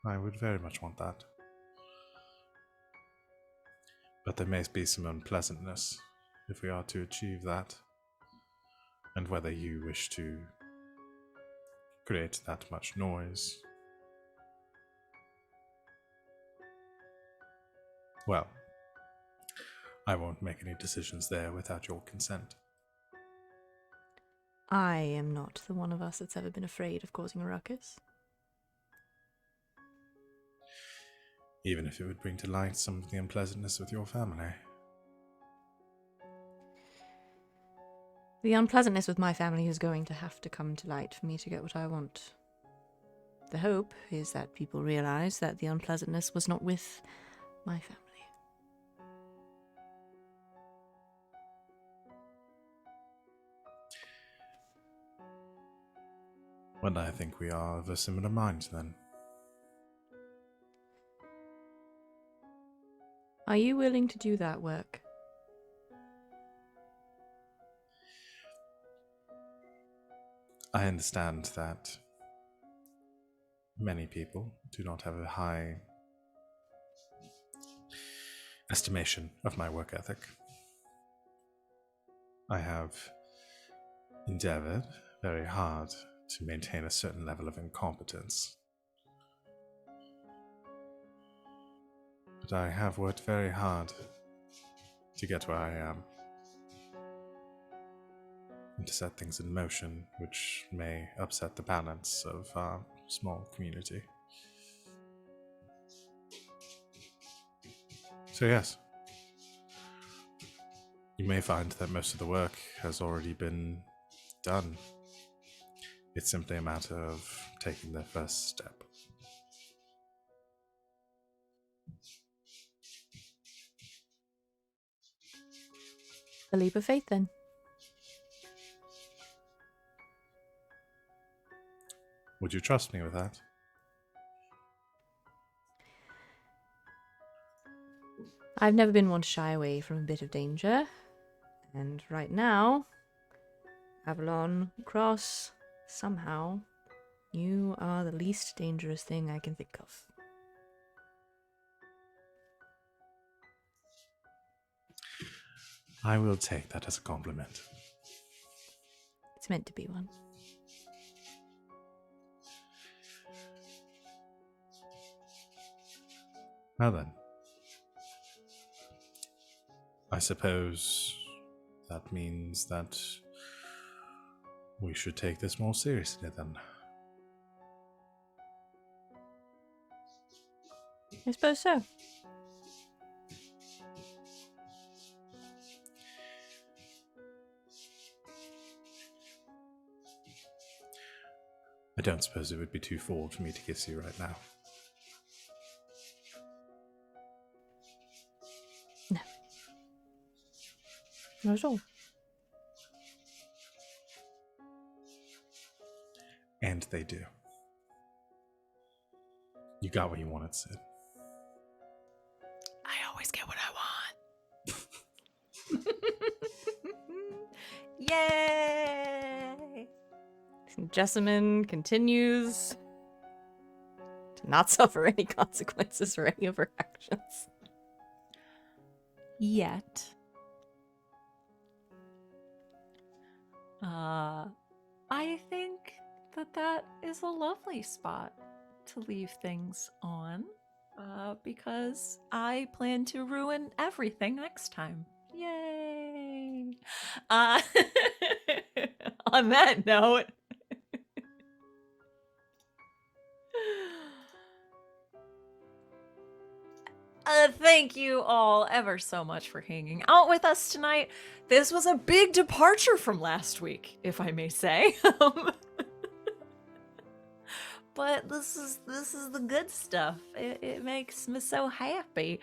I would very much want that. But there may be some unpleasantness if we are to achieve that, and whether you wish to create that much noise. Well, I won't make any decisions there without your consent. I am not the one of us that's ever been afraid of causing a ruckus. Even if it would bring to light some of the unpleasantness with your family. The unpleasantness with my family is going to have to come to light for me to get what I want. The hope is that people realize that the unpleasantness was not with my family. Well, I think we are of a similar mind then. Are you willing to do that work? I understand that many people do not have a high estimation of my work ethic. I have endeavored very hard to maintain a certain level of incompetence. But I have worked very hard to get where I am and to set things in motion which may upset the balance of our small community. So yes, you may find that most of the work has already been done. It's simply a matter of taking the first step. A leap of faith, then. Would you trust me with that? I've never been one to shy away from a bit of danger. And right now, Avalon Cross, somehow, you are the least dangerous thing I can think of. I will take that as a compliment. It's meant to be one. Well then, I suppose that means that we should take this more seriously then. I suppose so. I don't suppose it would be too forward for me to kiss you right now. No. Not at all. And they do. You got what you wanted, Sid. I always get what I want. Yay! Jessamine continues to not suffer any consequences for any of her actions. Yet. I think that is a lovely spot to leave things on, because I plan to ruin everything next time. Yay! On that note, thank you all ever so much for hanging out with us tonight. This was a big departure from last week, if I may say. But this is the good stuff. It makes me so happy.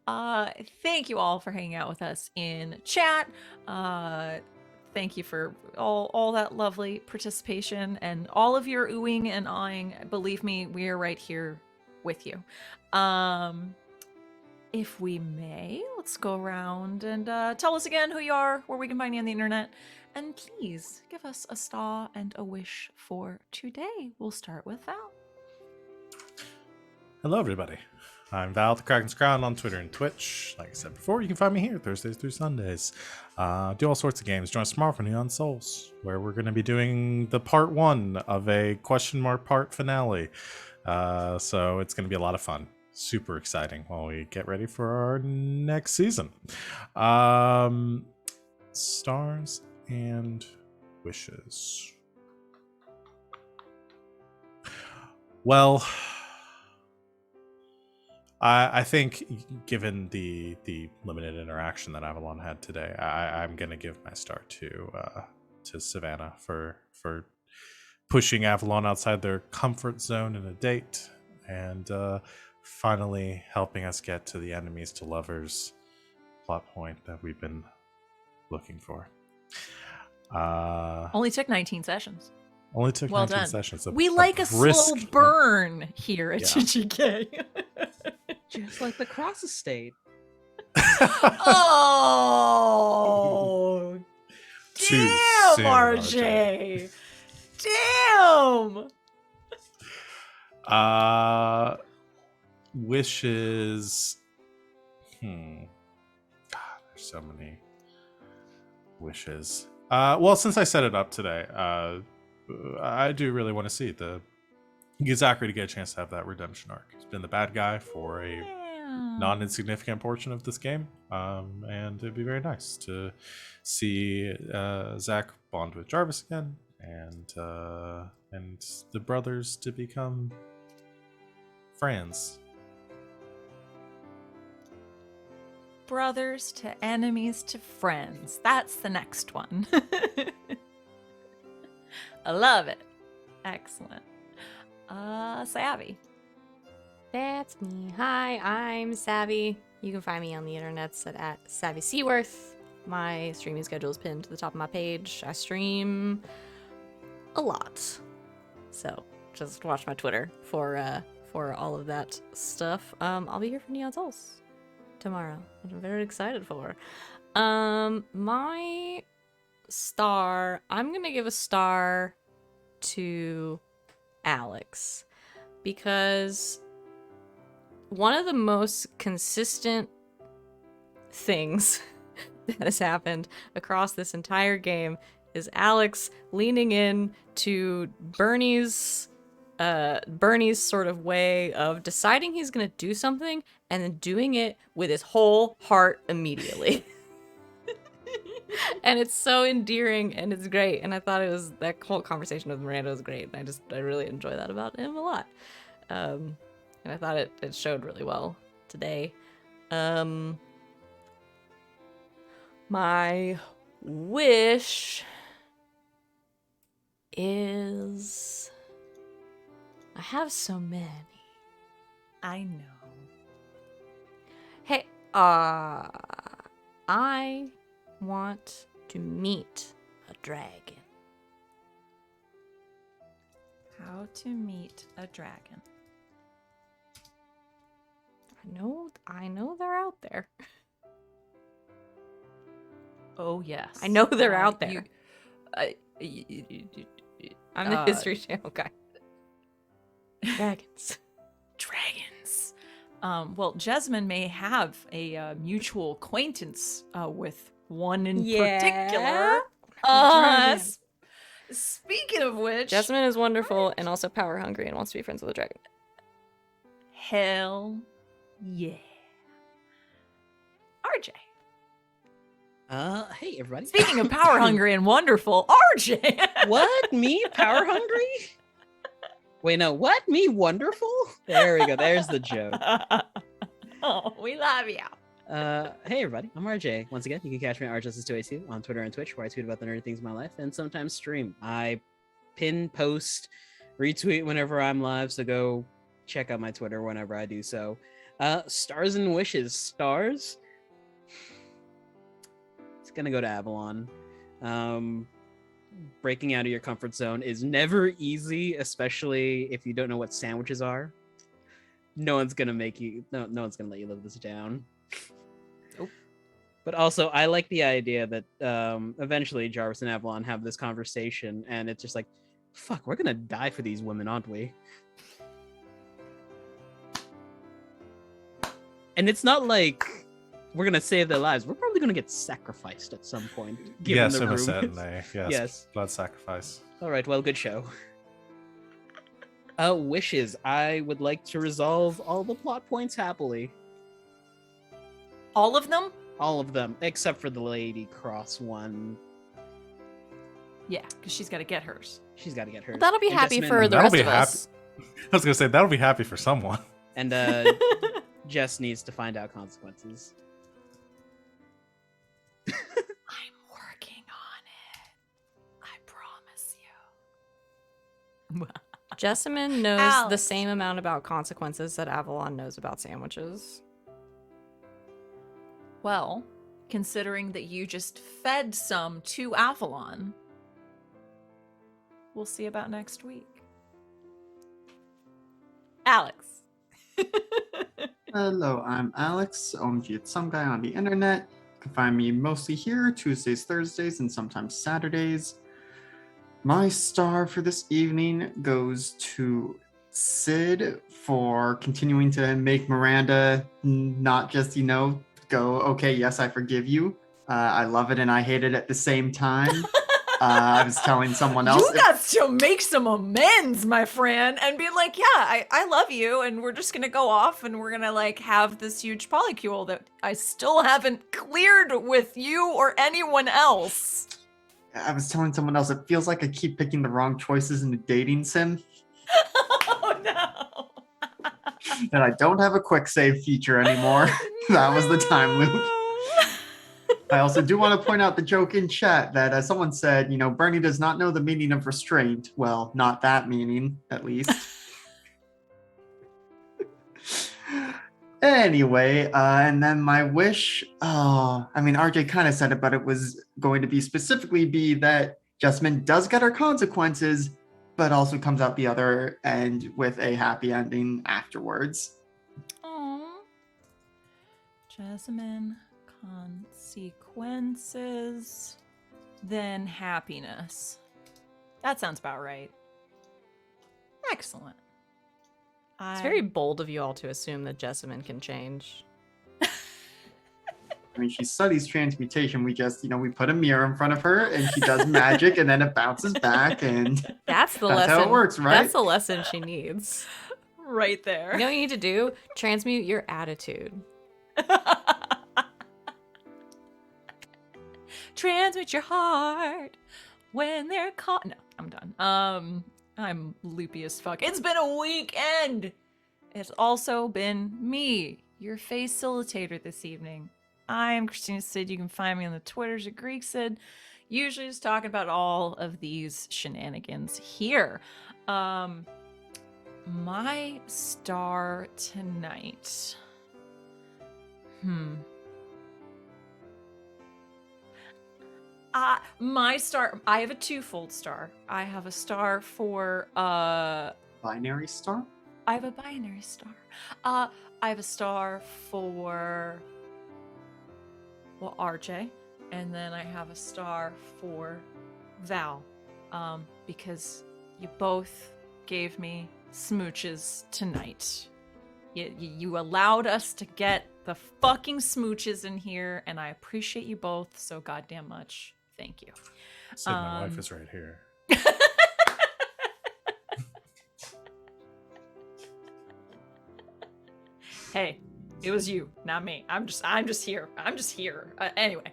Thank you all for hanging out with us in chat. Thank you for all that lovely participation and all of your oohing and awing. Believe me, we're right here with you. If we may, let's go around and tell us again who you are, where we can find you on the internet, and please give us a star and a wish for today. We'll start with Val. Hello, everybody. I'm Val, the Kraken's Crown on Twitter and Twitch. Like I said before, you can find me here Thursdays through Sundays. Do all sorts of games. Join us tomorrow for Neon Souls, where we're going to be doing the part 1 of a question mark part finale. So it's going to be a lot of fun. Super exciting while we get ready for our next season. Stars and wishes. Well, I think given the limited interaction that Avalon had today, I'm gonna give my star to Savannah for pushing Avalon outside their comfort zone in a date, and finally helping us get to the enemies to lovers plot point that we've been looking for. Only took 19 sessions. Only took Well 19 done. sessions. We like a slow brisk- burn here at Yeah. GGK. Just like the Cross Estate. Oh, Too damn, soon, RJ. Damn. Wishes. God, there's so many wishes. Well, since I set it up today, I do really want to see get Zachary to get a chance to have that redemption arc. He's been the bad guy for a non-insignificant portion of this game, and it'd be very nice to see Zach bond with Jarvis again, and the brothers to become friends. Brothers to enemies to friends. That's the next one. I love it. Excellent. Savvy. That's me. Hi, I'm Savvy. You can find me on the internets at Savvy Seaworth. My streaming schedule is pinned to the top of my page. I stream a lot. So just watch my Twitter for all of that stuff. I'll be here for Neon Souls tomorrow, which I'm very excited for. My star, I'm gonna give a star to Alex, because one of the most consistent things that has happened across this entire game is Alex leaning in to Bernie's sort of way of deciding he's gonna do something and then doing it with his whole heart immediately. And it's so endearing and it's great. And I thought that whole conversation with Miranda was great. And I really enjoy that about him a lot. And I thought it showed really well today. My wish is, I have so many. I know. Hey, I want to meet a dragon. How to meet a dragon. I know they're out there. Oh, yes. I know they're out there. I'm the History Channel guy. Dragons. Dragons. Well, Jessamine may have a mutual acquaintance with one in particular. Dragon. Speaking of which, Jessamine is wonderful and also power hungry and wants to be friends with a dragon. hell yeah. RJ. Hey everybody. Speaking of power hungry and wonderful, RJ. What? Me? Power hungry? Wait, no. What? Me? Wonderful? There we go. There's the joke. Oh, we love you. Hey everybody. I'm RJ. Once again, you can catch me at RJustice282 on Twitter and Twitch, where I tweet about the nerdy things in my life and sometimes stream. I pin, post, retweet whenever I'm live, so go check out my Twitter whenever I do so. Stars and wishes. Stars? It's gonna go to Avalon. Breaking out of your comfort zone is never easy, especially if you don't know what sandwiches are. No one's gonna let you live this down. Nope. But also, I like the idea that eventually Jarvis and Avalon have this conversation, and it's just like, fuck, we're gonna die for these women, aren't we? And it's not like we're gonna save their lives. We're probably gonna get sacrificed at some point. Given Yes, the in a room. certain Yes. Blood sacrifice. All right, well, good show. Wishes. I would like to resolve all the plot points happily. All of them? All of them, except for the Lady Cross one. Yeah, because she's got to get hers. She's got to get hers. Well, that'll be And happy Jessamine- for the That'll rest be of us. I was gonna say that'll be happy for someone. And Jess needs to find out consequences. I'm working on it. I promise Jessamine knows the Alex. same amount about consequences that Avalon knows about sandwiches. Well, considering that you just fed some to Avalon, we'll see about next week. Alex. Hello, I'm Alex, OMG, it's some guy on the internet. You can find me mostly here Tuesdays, Thursdays, and sometimes Saturdays. My star for this evening goes to Sid for continuing to make Miranda not just, go, okay, yes, I forgive you. I love it and I hate it at the same time. I was telling someone else. You got to make some amends, my friend, and be like, yeah, I love you, and we're just gonna go off and we're gonna like have this huge polycule that I still haven't cleared with you or anyone else. I was telling someone else, it feels like I keep picking the wrong choices in the dating sim. Oh no. And I don't have a quick save feature anymore. That was the time loop. I also do want to point out the joke in chat that someone said, Bernie does not know the meaning of restraint. Well, not that meaning, at least. Anyway, and then my wish, RJ kind of said it, but it was going to be specifically that Jessamine does get her consequences, but also comes out the other end with a happy ending afterwards. Aww. Jessamine, consequences, then happiness. That sounds about right. Excellent. It's very bold of you all to assume that Jessamine can change. I mean, she studies transmutation. We just, we put a mirror in front of her and she does magic and then it bounces back and That's the that's lesson. how it works, right? That's the lesson she needs. right there. You know what you need to do? Transmute your attitude. Transmit your heart when they're caught. No, I'm done. I'm loopy as fuck. It's been a weekend. It's also been me, your facilitator this evening. I am Christina Sid. You can find me on the Twitters at Greek Sid. Usually just talking about all of these shenanigans here. My star tonight. My star, I have a twofold star. I have a star for Binary star? I have a binary star. I have a star for RJ, and then I have a star for Val, because you both gave me smooches tonight. You allowed us to get the fucking smooches in here, and I appreciate you both so goddamn much. Thank you. So my wife is right here. Hey, it was you, not me. I'm just here. Anyway,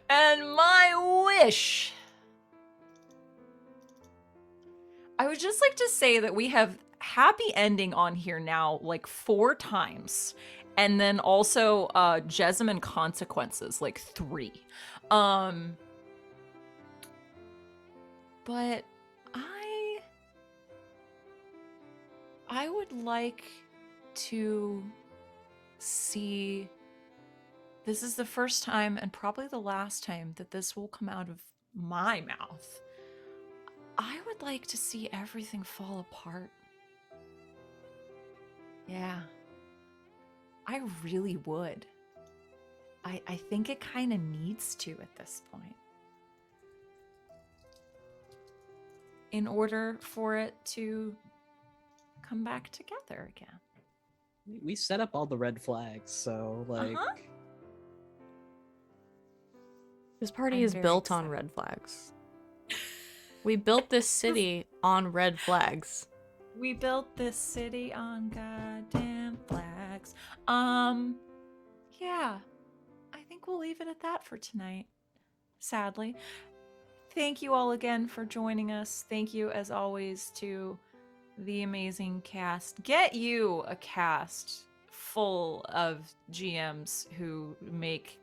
and my wish. I would just like to say that we have happy ending on here now like 4 times. And then also Jessamine consequences like 3. But I would like to see, this is the first time and probably the last time that this will come out of my mouth. I would like to see everything fall apart. Yeah. I really would. I think it kind of needs to at this point. In order for it to come back together again. We set up all the red flags, so like This party I'm is very built on excited. red flags. We built this city on red flags. We built this city on goddamn flags. Yeah. I think we'll leave it at that for tonight. Sadly. Thank you all again for joining us. Thank you, as always, to the amazing cast. Get you a cast full of GMs who make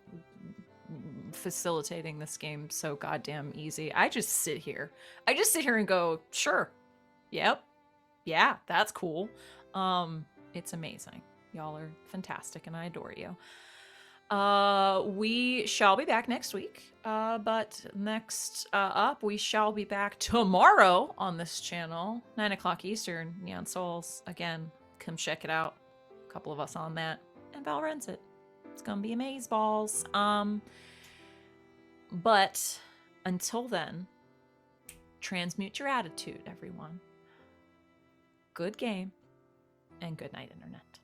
facilitating this game so goddamn easy. I just sit here and go, sure, yep, yeah, that's cool. It's amazing. Y'all are fantastic and I adore you. We shall be back next week. But next up, we shall be back tomorrow on this channel, 9 o'clock Eastern, Neon Souls. Again, come check it out. A couple of us on that. And Val runs it. It's gonna be amazeballs. But until then, transmute your attitude, everyone. Good game, and good night, Internet.